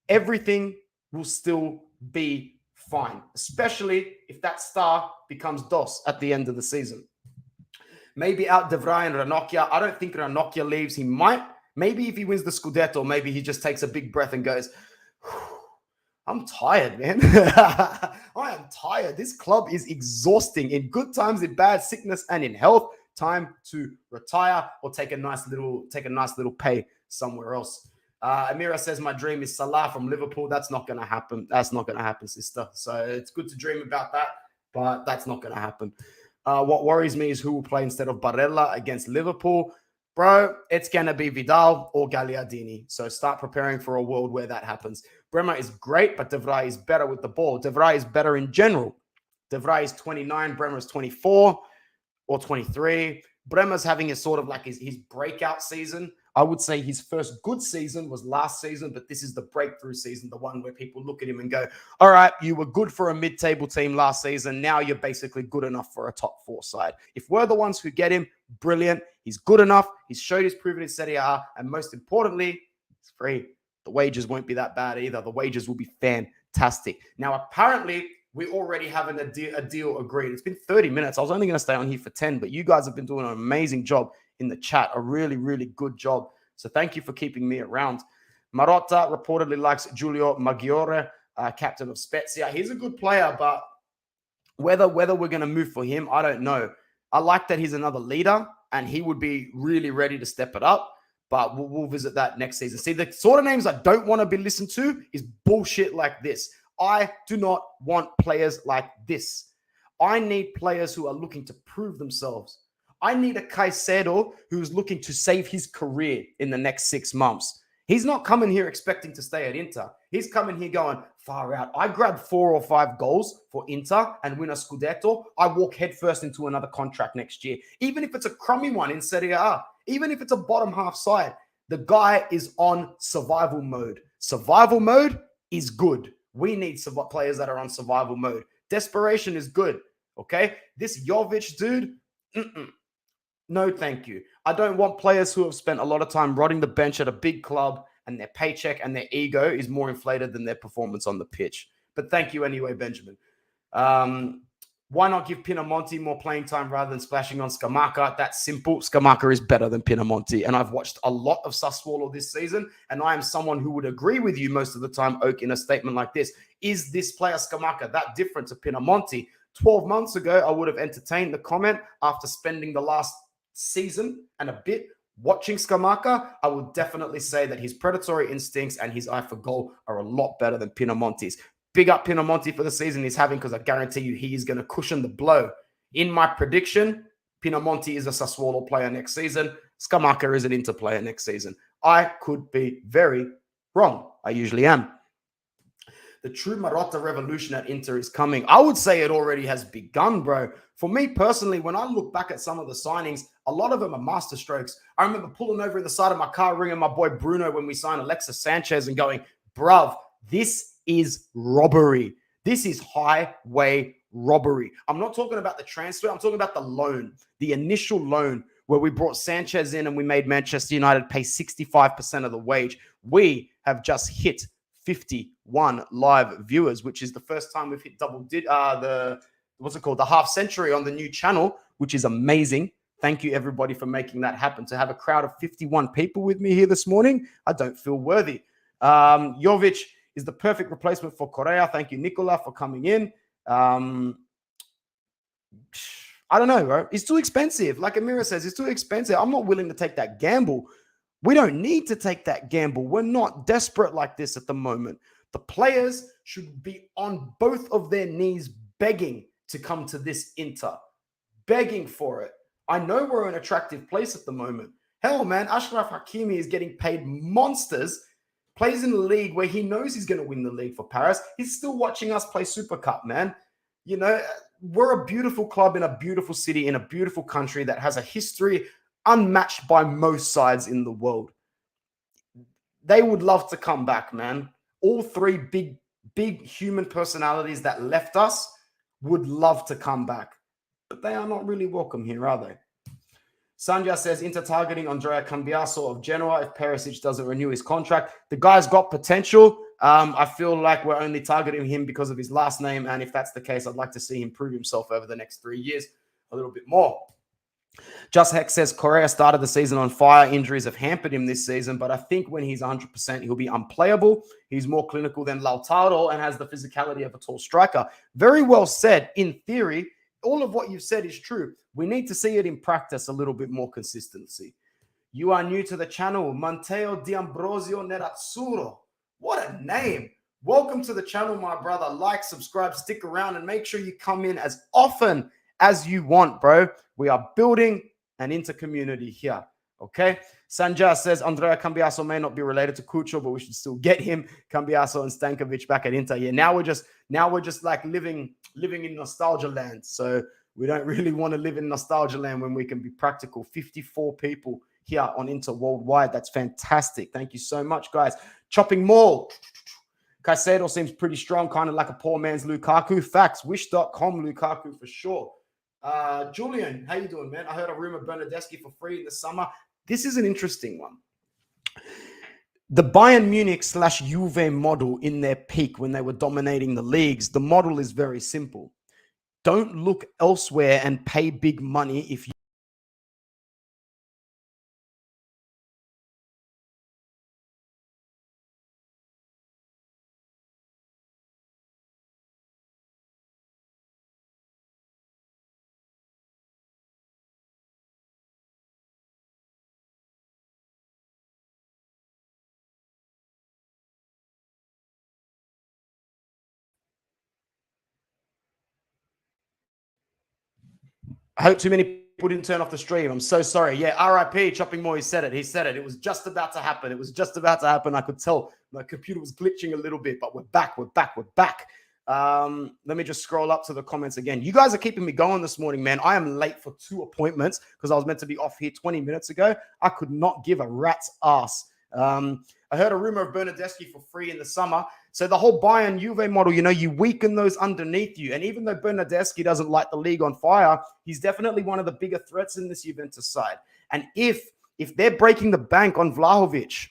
Everything will still be fine, especially if that star becomes DOS at the end of the season. Maybe out De Vrij and Ranocchia. I don't think Ranocchia leaves. He might. Maybe if he wins the Scudetto, maybe he just takes a big breath and goes, I'm tired, man. I am tired. This club is exhausting in good times, in bad, sickness, and in health. Time to retire or take a nice little pay somewhere else. Amira says, my dream is Salah from Liverpool. That's not going to happen. That's not going to happen, sister. So it's good to dream about that, but that's not going to happen. What worries me is who will play instead of Barella against Liverpool. Bro, it's going to be Vidal or Gagliardini. So start preparing for a world where that happens. Bremer is great, but De Vrij is better with the ball. De Vrij is better in general. De Vrij is 29, Bremer is 24 or 23. Bremer's having his sort of like his breakout season. I would say his first good season was last season, but this is the breakthrough season, the one where people look at him and go, all right, you were good for a mid-table team last season. Now you're basically good enough for a top 4 side. If we're the ones who get him, brilliant. He's good enough. He's showed his proven in Serie A. And most importantly, it's free. The wages won't be that bad either. The wages will be fantastic. Now, apparently, we already have a deal agreed. It's been 30 minutes. I was only going to stay on here for 10, but you guys have been doing an amazing job in the chat. A really, really good job. So thank you for keeping me around. Marotta reportedly likes Giulio Maggiore, captain of Spezia. He's a good player, but whether we're going to move for him, I don't know. I like that he's another leader, and he would be really ready to step it up. But we'll visit that next season. See, the sort of names I don't want to be listened to is bullshit like this. I do not want players like this. I need players who are looking to prove themselves. I need a Caicedo who's looking to save his career in the next 6 months. He's not coming here expecting to stay at Inter. He's coming here going, far out. I grab 4 or 5 goals for Inter and win a Scudetto. I walk headfirst into another contract next year. Even if it's a crummy one in Serie A. Even if it's a bottom half side. The guy is on survival mode. Survival mode is good. We need players that are on survival mode. Desperation is good. Okay? This Jovic dude, no, thank you. I don't want players who have spent a lot of time rotting the bench at a big club and their paycheck and their ego is more inflated than their performance on the pitch. But thank you anyway, Benjamin. Why not give Pinamonti more playing time rather than splashing on Scamacca? That's simple. Scamacca is better than Pinamonti. And I've watched a lot of Sassuolo this season, and I am someone who would agree with you most of the time, Oak, in a statement like this. Is this player Scamacca that different to Pinamonti? 12 months ago, I would have entertained the comment after spending the last season and a bit watching Scamacca. I would definitely say that his predatory instincts and his eye for goal are a lot better than Pinamonti's. Big up Pinamonti for the season he's having, because I guarantee you he is going to cushion the blow. In my prediction, Pinamonti is a Sassuolo player next season. Scamacca is an Inter player next season. I could be very wrong. I usually am. The true Marotta revolution at Inter is coming. I would say it already has begun, bro. For me personally, when I look back at some of the signings, a lot of them are masterstrokes. I remember pulling over in the side of my car, ringing my boy Bruno when we signed Alexis Sanchez and going, bruv, this is robbery. This is highway robbery. I'm not talking about the transfer. I'm talking about the loan, the initial loan where we brought Sanchez in and we made Manchester United pay 65% of the wage. We have just hit 51 live viewers, which is the first time we've hit the half century on the new channel, which is amazing. Thank you, everybody, for making that happen. To have a crowd of 51 people with me here this morning, I don't feel worthy. Jovic is the perfect replacement for Correa. Thank you, Nicola, for coming in. I don't know, bro. It's too expensive. Like Amira says, it's too expensive. I'm not willing to take that gamble. We don't need to take that gamble. We're not desperate like this at the moment. The players should be on both of their knees begging to come to this Inter. Begging for it. I know we're an attractive place at the moment. Hell, man, Ashraf Hakimi is getting paid monsters, plays in the league where he knows he's going to win the league for Paris. He's still watching us play Super Cup, man. You know, we're a beautiful club in a beautiful city, in a beautiful country that has a history unmatched by most sides in the world. They would love to come back, man. All three big human personalities that left us would love to come back, but they are not really welcome here, are they? Sanja says, Inter targeting Andrea Cambiaso of Genoa if Perisic doesn't renew his contract. The guy's got potential. I feel like we're only targeting him because of his last name, and if that's the case, I'd like to see him prove himself over the next 3 years a little bit more. Just Hex says Correa started the season on fire. Injuries have hampered him this season, but I think when he's 100%, he'll be unplayable. He's more clinical than Lautaro and has the physicality of a tall striker. Very well said. In theory, all of what you've said is true. We need to see it in practice a little bit more consistency. You are new to the channel. Matteo D'Ambrosio Nerazzurro. What a name. Welcome to the channel, my brother. Like, subscribe, stick around, and make sure you come in as often as you want, bro. We are building an inter-community here, okay? Sanja says Andrea Cambiaso may not be related to Cucho, but we should still get him. Cambiaso and Stankovic back at Inter. Yeah, now we're just like living in nostalgia land. So we don't really want to live in nostalgia land when we can be practical. 54 people here on Inter Worldwide. That's fantastic. Thank you so much, guys. Chopping Mall. Caicedo seems pretty strong, kind of like a poor man's Lukaku. Facts. Wish.com Lukaku for sure. Julian, how you doing, man? I heard a rumor Bernardeschi for free in the summer. This is an interesting one. The Bayern Munich / Juve model in their peak when they were dominating the leagues, the model is very simple. Don't look elsewhere and pay big money if you I hope too many people didn't turn off the stream. I'm so sorry. Yeah, RIP, Chopping More, he said it. He said it. It was just about to happen. It was just about to happen. I could tell my computer was glitching a little bit, but we're back. We're back. We're back. Let me just scroll up to the comments again. You guys are keeping me going this morning, man. I am late for 2 appointments because I was meant to be off here 20 minutes ago. I could not give a rat's ass. I heard a rumor of Bernardeschi for free in the summer. So the whole Bayern Juve model, you know, you weaken those underneath you. And even though Bernardeschi doesn't light the league on fire, he's definitely one of the bigger threats in this Juventus side. And if they're breaking the bank on Vlahovic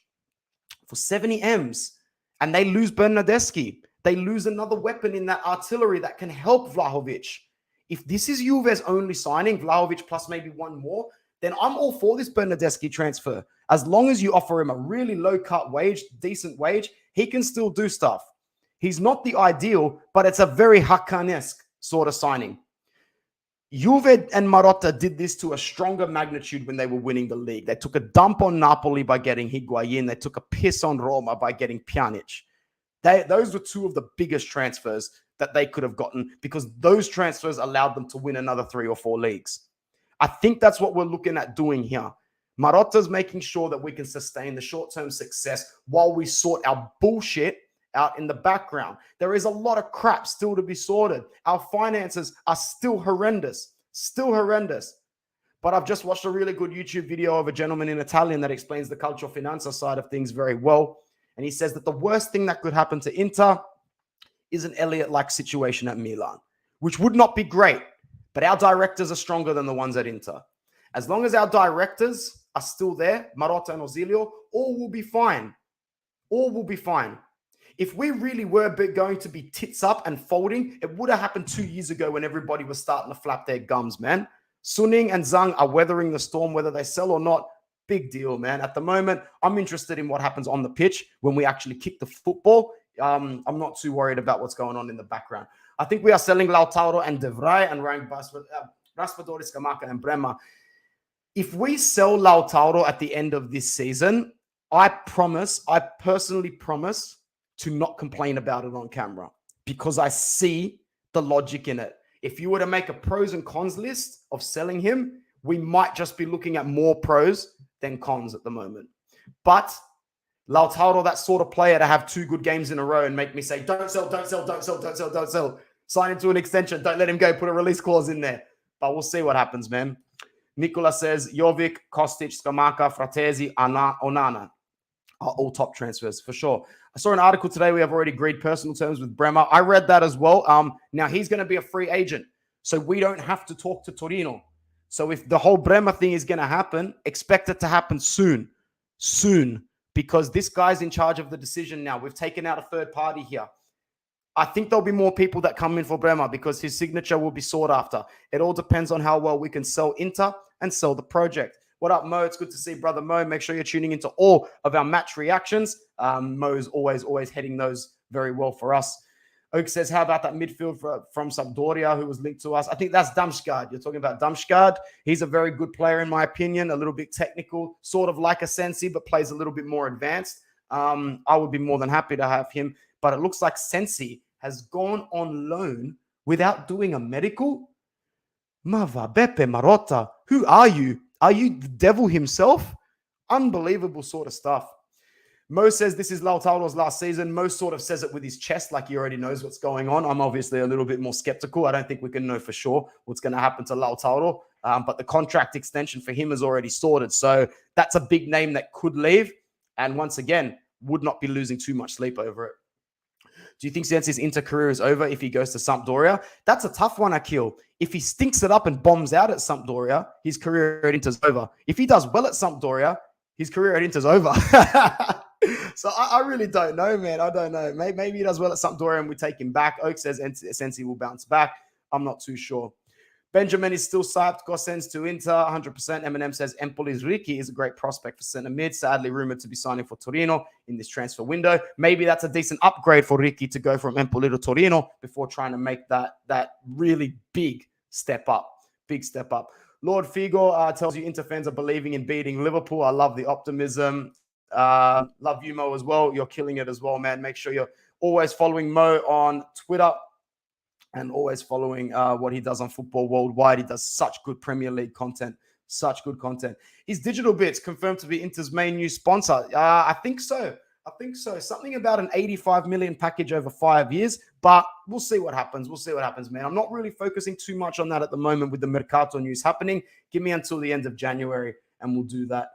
for 70 M's and they lose Bernardeschi, they lose another weapon in that artillery that can help Vlahovic. If this is Juve's only signing, Vlahovic plus maybe one more, then I'm all for this Bernardeschi transfer. As long as you offer him a really low-cut wage, decent wage, he can still do stuff. He's not the ideal, but it's a very Hakan-esque sort of signing. Juve and Marotta did this to a stronger magnitude when they were winning the league. They took a dump on Napoli by getting Higuain. They took a piss on Roma by getting Pjanic. Those were two of the biggest transfers that they could have gotten because those transfers allowed them to win another 3 or 4 leagues. I think that's what we're looking at doing here. Marotta's making sure that we can sustain the short-term success while we sort our bullshit out in the background. There is a lot of crap still to be sorted. Our finances are still horrendous. But I've just watched a really good YouTube video of a gentleman in Italian that explains the calcio finanza side of things very well. And he says that the worst thing that could happen to Inter is an Elliott-like situation at Milan, which would not be great. But our directors are stronger than the ones at Inter. As long as our directors are still there, Marotta and Ozilio, all will be fine. All will be fine. If we really were going to be tits up and folding, it would have happened 2 years ago when everybody was starting to flap their gums, man. Suning and Zhang are weathering the storm, whether they sell or not. Big deal, man. At the moment, I'm interested in what happens on the pitch when we actually kick the football. I'm not too worried about what's going on in the background. I think we are selling Lautaro and De Vrij and Raspadori, Scamacca and Bremer. If we sell Lautaro at the end of this season, I personally promise to not complain about it on camera because I see the logic in it. If you were to make a pros and cons list of selling him, we might just be looking at more pros than cons at the moment. But Lautaro, that sort of player to have 2 good games in a row and make me say, don't sell. Sign into an extension. Don't let him go. Put a release clause in there. But we'll see what happens, man. Nicola says, Jovic, Kostic, Scamacca, Fratesi, Onana. are all top transfers for sure. I saw an article today. We have already agreed personal terms with Bremer. I read that as well. Now he's going to be a free agent, so we don't have to talk to Torino. So if the whole Bremer thing is going to happen, expect it to happen soon, because this guy's in charge of the decision now. We've taken out a third party here. I think there'll be more people that come in for Bremer because his signature will be sought after. It all depends on how well we can sell Inter and sell the project. What up, Mo? It's good to see brother Mo. Make sure you're tuning into all of our match reactions. Mo's always heading those very well for us. Oak says, how about that midfield from Sampdoria who was linked to us? I think that's Damsgaard. You're talking about Damsgaard. He's a very good player in my opinion, a little bit technical, sort of like a Sensi, but plays a little bit more advanced. I would be more than happy to have him. But it looks like Sensi has gone on loan without doing a medical. Mava Beppe Marotta, who are you? Are you the devil himself? Unbelievable sort of stuff. Mo says this is Lautaro's last season. Mo sort of says it with his chest like he already knows what's going on. I'm obviously a little bit more skeptical. I don't think we can know for sure what's going to happen to Lautaro. But the contract extension for him is already sorted. So that's a big name that could leave. And once again, would not be losing too much sleep over it. Do you think Sensi's Inter career is over if he goes to Sampdoria? That's a tough one, Akil. If he stinks it up and bombs out at Sampdoria, his career at Inter's over. If he does well at Sampdoria, his career at Inter's over. So I really don't know, man. I don't know. Maybe he does well at Sampdoria and we take him back. Oak says Sensi will bounce back. I'm not too sure. Benjamin is still psyched. Gosens to Inter, 100%. Eminem says Empoli's Ricky is a great prospect for centre mid. Sadly, rumored to be signing for Torino in this transfer window. Maybe that's a decent upgrade for Ricky to go from Empoli to Torino before trying to make that really big step up. Big step up. Lord Figo tells you Inter fans are believing in beating Liverpool. I love the optimism. Love you, Mo, as well. You're killing it as well, man. Make sure you're always following Mo on Twitter. And always following what he does on Football Worldwide. He does such good Premier League content. Such good content. Is Digital Bits confirmed to be Inter's main new sponsor? I think so. Something about an 85 million package over 5 years. But we'll see what happens. Man. I'm not really focusing too much on that at the moment with the Mercato news happening. Give me until the end of January and we'll do that.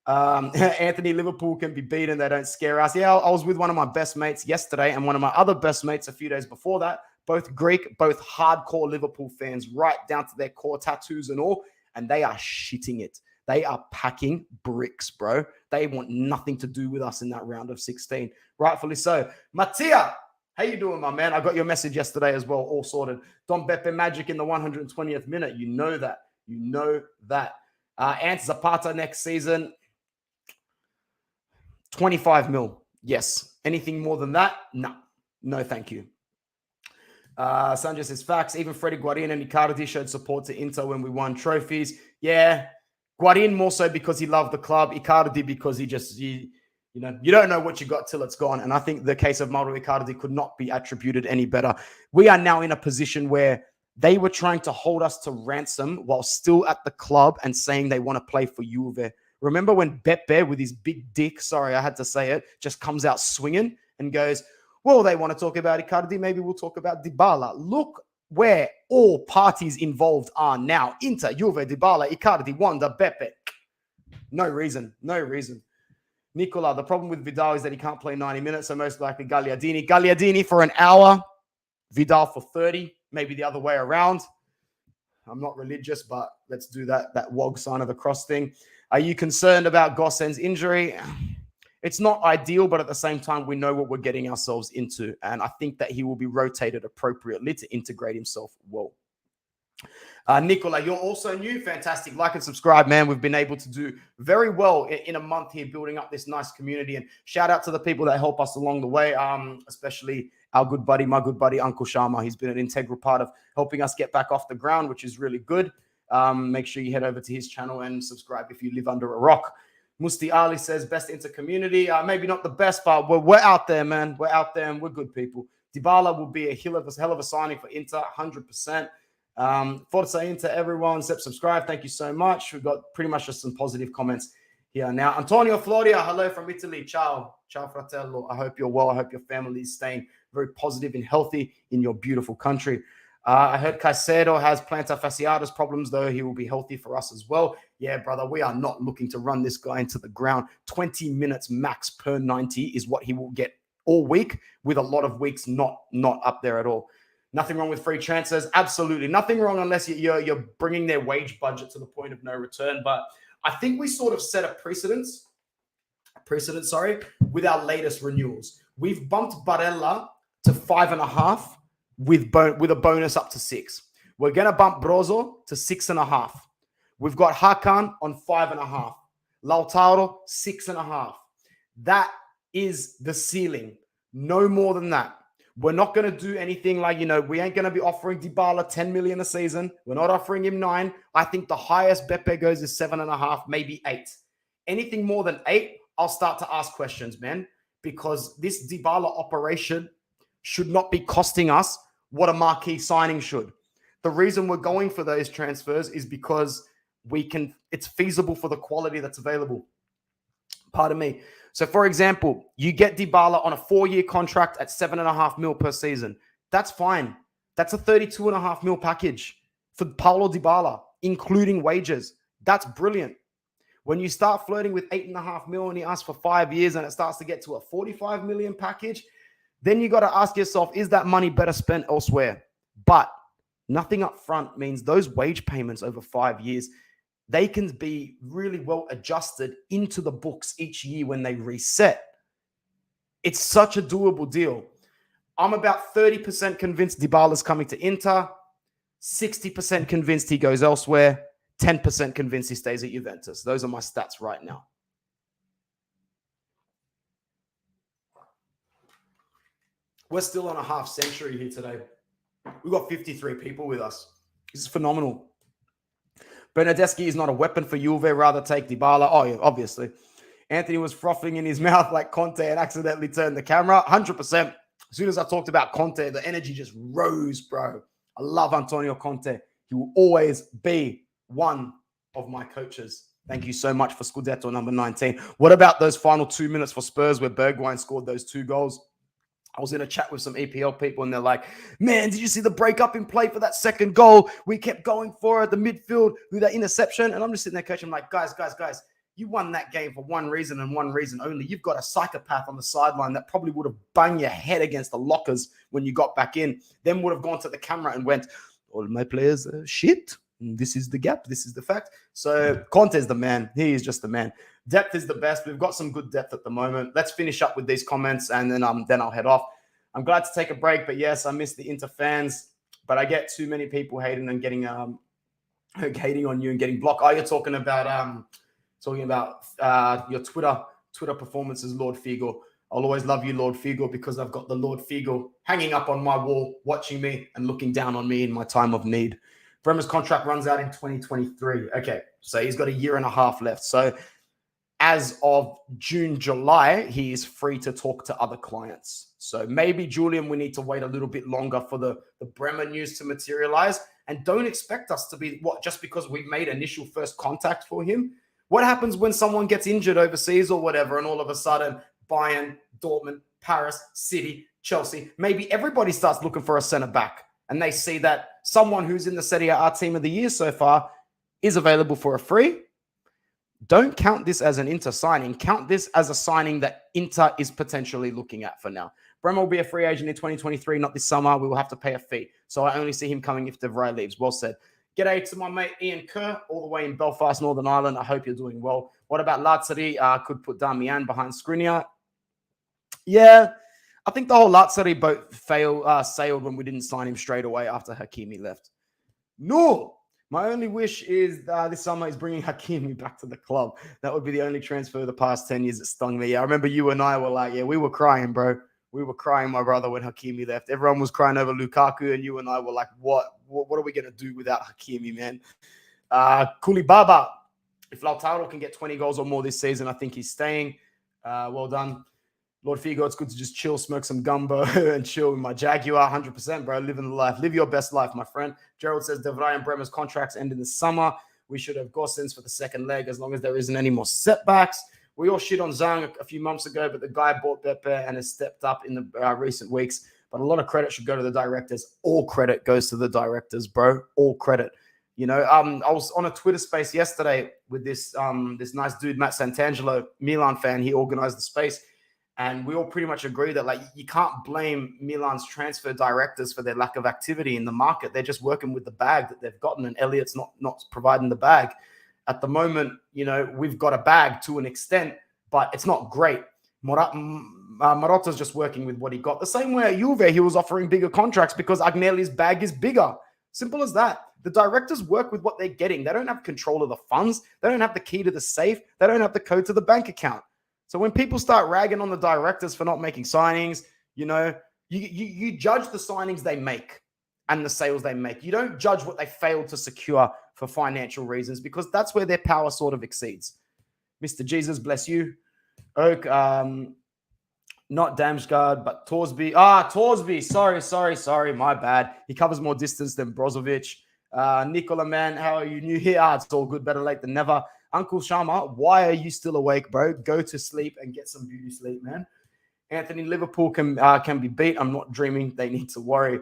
Anthony, Liverpool can be beaten. They don't scare us. Yeah, I was with one of my best mates yesterday and one of my other best mates a few days before that. Both Greek, both hardcore Liverpool fans, right down to their core tattoos and all, and they are shitting it. They are packing bricks, bro. They want nothing to do with us in that round of 16. Rightfully so. Mattia, how you doing, my man? I got your message yesterday as well, all sorted. Don Beppe Magic in the 120th minute. You know that. Ant Zapata next season, 25 mil. Yes. Anything more than that? No, thank you. Sanjay says facts. Even Freddie Guarin and Icardi showed support to Inter when we won trophies. Yeah, Guarin more so because he loved the club. Icardi because you don't know what you got till it's gone. And I think the case of Mauro Icardi could not be attributed any better. We are now in a position where they were trying to hold us to ransom while still at the club and saying they want to play for Juve. Remember when Beppe with his big dick, sorry, I had to say it, just comes out swinging and goes, well, they want to talk about Icardi. Maybe we'll talk about Dybala. Look where all parties involved are now. Inter, Juve, Dybala, Icardi, Wanda, Beppe. No reason. Nicola, the problem with Vidal is that he can't play 90 minutes, so most likely Gagliardini. Gagliardini for an hour, Vidal for 30, maybe the other way around. I'm not religious, but let's do that WOG sign of the cross thing. Are you concerned about Gosens' injury? It's not ideal, but at the same time, we know what we're getting ourselves into. And I think that he will be rotated appropriately to integrate himself well. Nicola, you're also new. Fantastic. Like and subscribe, man. We've been able to do very well in a month here, building up this nice community. And shout out to the people that help us along the way, especially my good buddy, Uncle Sharma. He's been an integral part of helping us get back off the ground, which is really good. Make sure you head over to his channel and subscribe if you live under a rock. Musti Ali says, best Inter community. Maybe not the best, but we're out there, man. We're out there and we're good people. Dybala will be a hell of a signing for Inter, 100%. Forza Inter, everyone. Subscribe. Thank you so much. We've got pretty much just some positive comments here now. Antonio Floria, hello from Italy. Ciao. Ciao, fratello. I hope you're well. I hope your family is staying very positive and healthy in your beautiful country. I heard Caicedo has plantar fasciitis problems, though he will be healthy for us as well. Yeah, brother, we are not looking to run this guy into the ground. 20 minutes max per 90 is what he will get all week, with a lot of weeks not up there at all. Nothing wrong with free transfers. Absolutely nothing wrong unless you're bringing their wage budget to the point of no return. But I think we sort of set a precedent, with our latest renewals. We've bumped Barella to 5.5 with a bonus up to 6. We're going to bump Brozo to 6.5. We've got Hakan on 5.5. Lautaro, 6.5. That is the ceiling. No more than that. We're not going to do anything like, we ain't going to be offering Dybala 10 million a season. We're not offering him 9. I think the highest Beppe goes is 7.5, maybe 8. Anything more than 8, I'll start to ask questions, man, because this Dybala operation should not be costing us what a marquee signing should. The reason we're going for those transfers is because it's feasible for the quality that's available. Pardon me. So, for example, you get Dybala on a 4-year contract at 7.5 mil per season. That's fine. That's a 32.5 mil package for Paulo Dybala, including wages. That's brilliant. When you start flirting with 8.5 mil and he asks for 5 years and it starts to get to a 45 million package, then you got to ask yourself, is that money better spent elsewhere? But nothing up front means those wage payments over 5 years, they can be really well adjusted into the books each year when they reset. It's such a doable deal. I'm about 30% convinced Dybala's coming to Inter, 60% convinced he goes elsewhere, 10% convinced he stays at Juventus. Those are my stats right now. We're still on a half century here today. We've got 53 people with us. This is phenomenal. Bernardeschi is not a weapon for Juve. Rather take Dybala. Oh, yeah, obviously. Anthony was frothing in his mouth like Conte and accidentally turned the camera. 100%. As soon as I talked about Conte, the energy just rose, bro. I love Antonio Conte. He will always be one of my coaches. Thank you so much for Scudetto number 19. What about those final 2 minutes for Spurs where Bergwijn scored those 2 goals? I was in a chat with some EPL people and they're like, man, did you see the breakup in play for that second goal? We kept going for it, the midfield with that interception. And I'm just sitting there coaching. I'm like, guys, you won that game for one reason and one reason only. You've got a psychopath on the sideline that probably would have banged your head against the lockers when you got back in, then would have gone to the camera and went, all my players are shit. This is the gap. This is the fact. So Conte's the man. He is just the man. Depth is the best. We've got some good depth at the moment. Let's finish up with these comments and then I'll head off. I'm glad to take a break, but yes, I miss the Inter fans. But I get too many people hating and getting hating on you and getting blocked. Oh, you're talking about your Twitter performances, Lord Figo. I'll always love you, Lord Figo, because I've got the Lord Figo hanging up on my wall, watching me and looking down on me in my time of need. Bremer's contract runs out in 2023. Okay, so he's got a year and a half left. So as of June, July, he is free to talk to other clients. So maybe, Julian, we need to wait a little bit longer for the Bremer news to materialize. And don't expect us to be, just because we've made initial first contact for him. What happens when someone gets injured overseas or whatever, and all of a sudden Bayern, Dortmund, Paris, City, Chelsea, maybe everybody starts looking for a centre-back and they see that someone who's in the Serie A team of the year so far is available for a free. Don't count this as an Inter signing. Count this as a signing that Inter is potentially looking at for now. Bremer will be a free agent in 2023, not this summer. We will have to pay a fee. So I only see him coming if De Vrij leaves. Well said. G'day to my mate Ian Kerr, all the way in Belfast, Northern Ireland. I hope you're doing well. What about Lazzari? Could put Damian behind Skriniar. Yeah, I think the whole Lazzari boat sailed when we didn't sign him straight away after Hakimi left. No. My only wish is this summer is bringing Hakimi back to the club. That would be the only transfer of the past 10 years that stung me. Yeah, I remember you and I were like, yeah, we were crying, bro. We were crying, my brother, when Hakimi left. Everyone was crying over Lukaku, and you and I were like, what are we going to do without Hakimi, man? Koulibaly. If Lautaro can get 20 goals or more this season, I think he's staying. Well done. Lord Figo, it's good to just chill, smoke some gumbo and chill with my Jaguar. 100%, bro. Living the life. Live your best life, my friend. Gerald says De Vrij and Bremer's contracts end in the summer. We should have Gosens for the second leg as long as there isn't any more setbacks. We all shit on Zhang a few months ago, but the guy bought Beppe and has stepped up in the recent weeks. but a lot of credit should go to the directors. All credit goes to the directors, bro. All credit. I was on a Twitter space yesterday with this nice dude, Matt Santangelo, Milan fan. He organized the space. And we all pretty much agree that you can't blame Milan's transfer directors for their lack of activity in the market. They're just working with the bag that they've gotten, and Elliot's not providing the bag. At the moment, we've got a bag to an extent, but it's not great. Marotta's just working with what he got. The same way at Juve, he was offering bigger contracts because Agnelli's bag is bigger. Simple as that. The directors work with what they're getting. They don't have control of the funds. They don't have the key to the safe. They don't have the code to the bank account. So when people start ragging on the directors for not making signings, you judge the signings they make and the sales they make. You don't judge what they failed to secure for financial reasons, because that's where their power sort of exceeds. Mr. Jesus, bless you. Oak, not Damsgaard, but Torsby. Torsby. Sorry. My bad. He covers more distance than Brozovic. Nicola, man, how are you? New here? It's all good. Better late than never. Uncle Shama, why are you still awake, bro? Go to sleep and get some beauty sleep, man. Anthony, Liverpool can be beat. I'm not dreaming. They need to worry.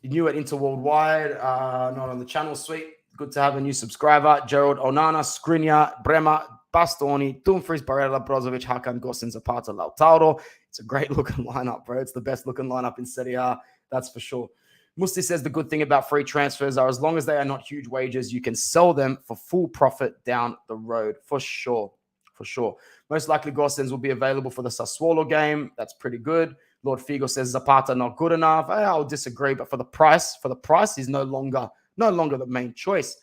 New at Inter Worldwide, not on the channel. Sweet. Good to have a new subscriber. Gerald Onana, Skriniar, Bremer, Bastoni, Dumfries, Barella, Brozovic, Hakan, Gosens, Zapata, Lautaro. It's a great looking lineup, bro. It's the best looking lineup in Serie A. That's for sure. Musti says the good thing about free transfers are as long as they are not huge wages, you can sell them for full profit down the road. For sure. Most likely Gosens will be available for the Sassuolo game. That's pretty good. Lord Figo says Zapata not good enough. I'll disagree, but for the price, he's no longer the main choice.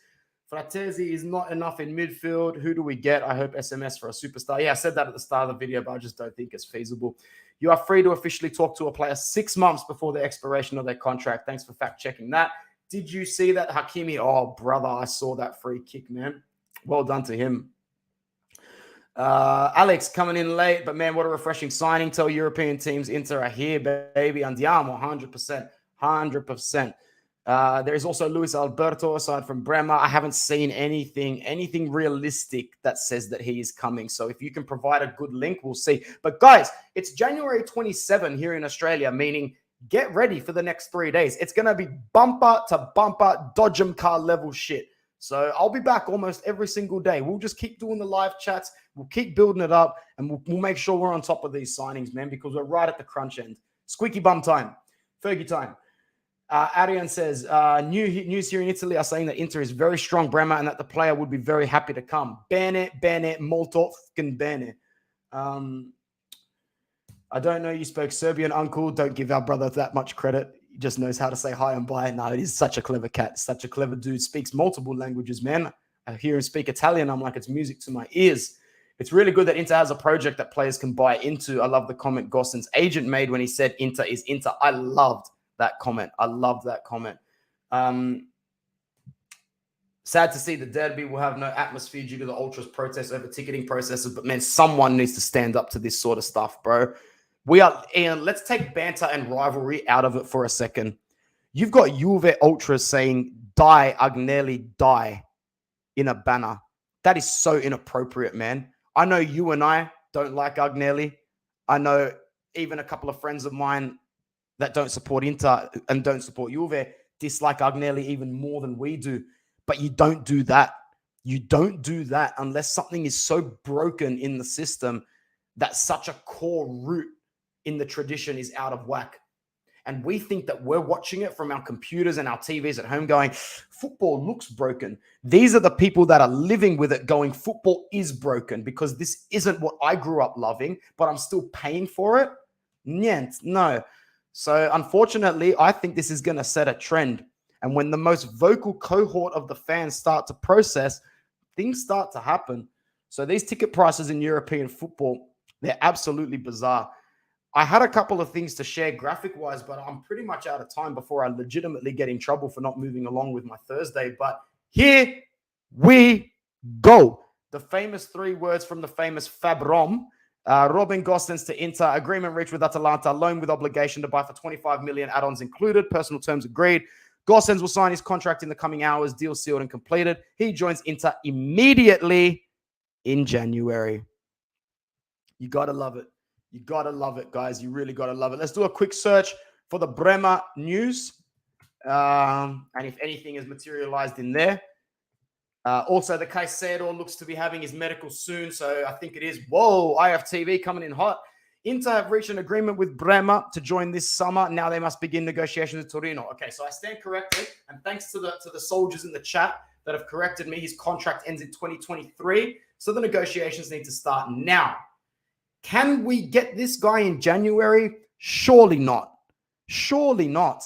Fratesi is not enough in midfield. Who do we get? I hope SMS for a superstar. Yeah, I said that at the start of the video, but I just don't think it's feasible. You are free to officially talk to a player 6 months before the expiration of their contract. Thanks for fact-checking that. Did you see that, Hakimi? Oh, brother, I saw that free kick, man. Well done to him. Alex coming in late, but man, what a refreshing signing. Tell European teams Inter are here, baby. Andiamo, 100%. There is also Luis Alberto, aside from Bremer. I haven't seen anything realistic that says that he is coming. So if you can provide a good link, we'll see. But guys, it's January 27 here in Australia, meaning get ready for the next 3 days. It's going to be bumper to bumper, Dodgem car level shit. So I'll be back almost every single day. We'll just keep doing the live chats. We'll keep building it up, and we'll make sure we're on top of these signings, man, because we're right at the crunch end. Squeaky bum time. Fergie time. Arian says, news here in Italy are saying that Inter is very strong, Bremer, and that the player would be very happy to come. Bene, molto fucking bene. I don't know you spoke Serbian, uncle. Don't give our brother that much credit. He just knows how to say hi and bye. No, he's such a clever cat, such a clever dude. Speaks multiple languages, man. I hear him speak Italian. I'm like, it's music to my ears. It's really good that Inter has a project that players can buy into. I love the comment Gossen's agent made when he said Inter is Inter. I loved that comment. Sad to see the derby will have no atmosphere due to the ultras protest over ticketing processes, but man, someone needs to stand up to this sort of stuff, bro. Ian, let's take banter and rivalry out of it for a second. You've got Juve ultras saying, die, Agnelli, die, in a banner. That is so inappropriate, man. I know you and I don't like Agnelli. I know even a couple of friends of mine that don't support Inter and don't support Juve dislike Agnelli even more than we do. But you don't do that. You don't do that unless something is so broken in the system that such a core root in the tradition is out of whack. And we think that we're watching it from our computers and our TVs at home going, football looks broken. These are the people that are living with it going, football is broken because this isn't what I grew up loving, but I'm still paying for it. No. So unfortunately, I think this is going to set a trend. And when the most vocal cohort of the fans start to process, things start to happen. So these ticket prices in European football, they're absolutely bizarre. I had a couple of things to share graphic-wise, but I'm pretty much out of time before I legitimately get in trouble for not moving along with my Thursday. But here we go. The famous 3 words from the famous Fabrom. Robin Gosens to Inter. Agreement reached with Atalanta. Loan with obligation to buy for 25 million. Add-ons included. Personal terms agreed. Gosens will sign his contract in the coming hours. Deal sealed and completed. He joins Inter immediately in January. You got to love it. You got to love it, guys. You really got to love it. Let's do a quick search for the Bremer news. And if anything is materialized in there. Also, the Caicedo looks to be having his medical soon. So I think it is. Whoa, IFTV coming in hot. Inter have reached an agreement with Bremer to join this summer. Now they must begin negotiations with Torino. Okay, so I stand corrected. And thanks to the soldiers in the chat that have corrected me, his contract ends in 2023. So the negotiations need to start now. Can we get this guy in January? Surely not. Surely not.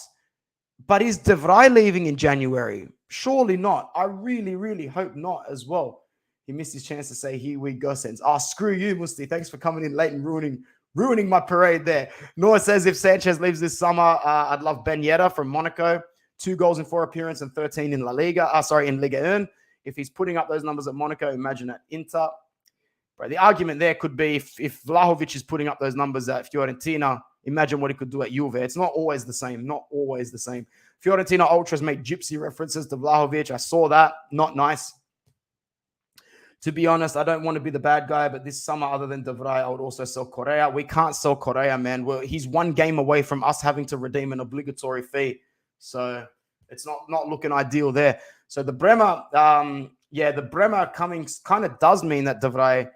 But is De Vrij leaving in January? Surely not. I really, really hope not as well. He missed his chance to say, here we go, Gosens. Oh, screw you, Musti. Thanks for coming in late and ruining my parade there. Noah says, if Sanchez leaves this summer, I'd love Ben Yedder from Monaco. 2 goals in 4 appearances and 13 in La Liga. In Liga 1. If he's putting up those numbers at Monaco, imagine at Inter. But the argument there could be if Vlahovic is putting up those numbers at Fiorentina, imagine what he could do at Juve. It's not always the same. Not always the same. Fiorentina Ultras make gypsy references to Vlahovic. I saw that. Not nice. To be honest, I don't want to be the bad guy, but this summer, other than De Vrij, I would also sell Correa. We can't sell Correa, man. He's 1 game away from us having to redeem an obligatory fee. So it's not looking ideal there. So the Bremer, the Bremer coming kind of does mean that De Vrij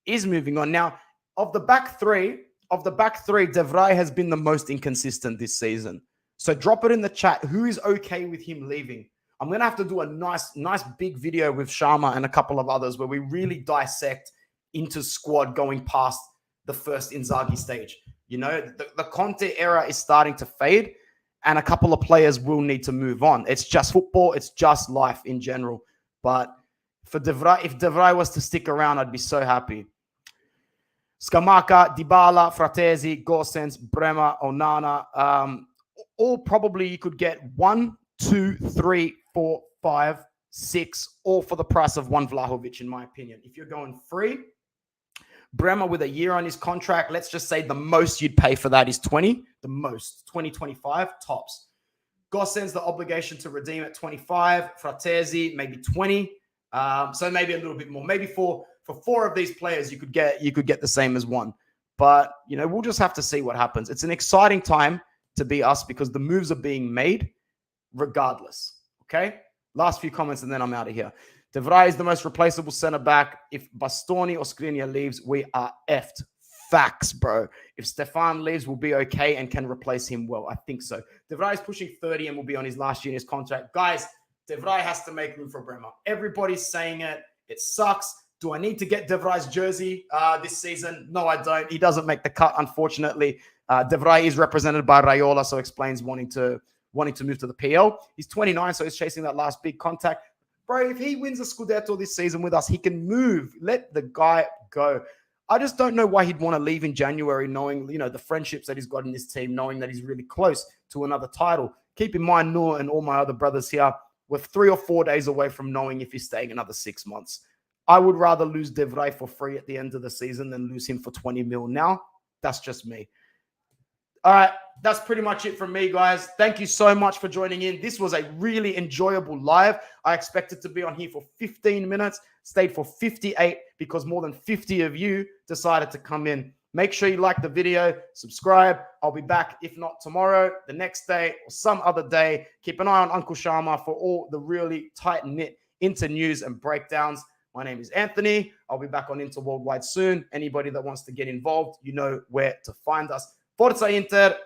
is moving on. Now, of the back three, De Vrij has been the most inconsistent this season. So drop it in the chat. Who is okay with him leaving? I'm going to have to do a nice big video with Sharma and a couple of others where we really dissect into squad going past the first Inzaghi stage. You know, the Conte era is starting to fade and a couple of players will need to move on. It's just football. It's just life in general. But for De Vrij, if De Vrij was to stick around, I'd be so happy. Scamacca, Dybala, Fratesi, Gosens, Bremer, Onana. All probably you could get 1, 2, 3, 4, 5, 6, all for the price of 1 Vlahovic, in my opinion. If you're going free, Bremer with a year on his contract, let's just say the most you'd pay for that is 20. The most, 20, 25, tops. Gosens, the obligation to redeem at 25. Fratesi, maybe 20. So maybe a little bit more. Maybe for 4 of these players, you could get the same as 1. But, you know, we'll just have to see what happens. It's an exciting time to be us because the moves are being made regardless. Okay? Last few comments and then I'm out of here. De Vrij is the most replaceable centre-back. If Bastoni or Skriniar leaves, we are effed. Facts, bro. If Stefan leaves, we'll be okay and can replace him well. I think so. De Vrij is pushing 30 and will be on his last year in his contract. Guys, De Vrij has to make room for Bremer. Everybody's saying it. It sucks. Do I need to get De Vrij's jersey this season? No, I don't. He doesn't make the cut, unfortunately. De Vrij is represented by Raiola, so explains wanting to move to the PL. He's 29, so he's chasing that last big contact. Bro, if he wins a Scudetto this season with us, he can move. Let the guy go. I just don't know why he'd want to leave in January, knowing, you know, the friendships that he's got in this team, knowing that he's really close to another title. Keep in mind, Noor and all my other brothers here, we're 3 or 4 days away from knowing if he's staying another 6 months. I would rather lose De Vrij for free at the end of the season than lose him for 20 mil now. That's just me. All right, that's pretty much it from me, guys. Thank you so much for joining in. This was a really enjoyable live. I expected to be on here for 15 minutes, stayed for 58 because more than 50 of you decided to come in. Make sure you like the video, subscribe. I'll be back, if not tomorrow, the next day, or some other day. Keep an eye on Uncle Sharma for all the really tight-knit Inter news and breakdowns. My name is Anthony. I'll be back on Inter Worldwide soon. Anybody that wants to get involved, you know where to find us. Forza Inter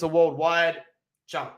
Worldwide. Ciao.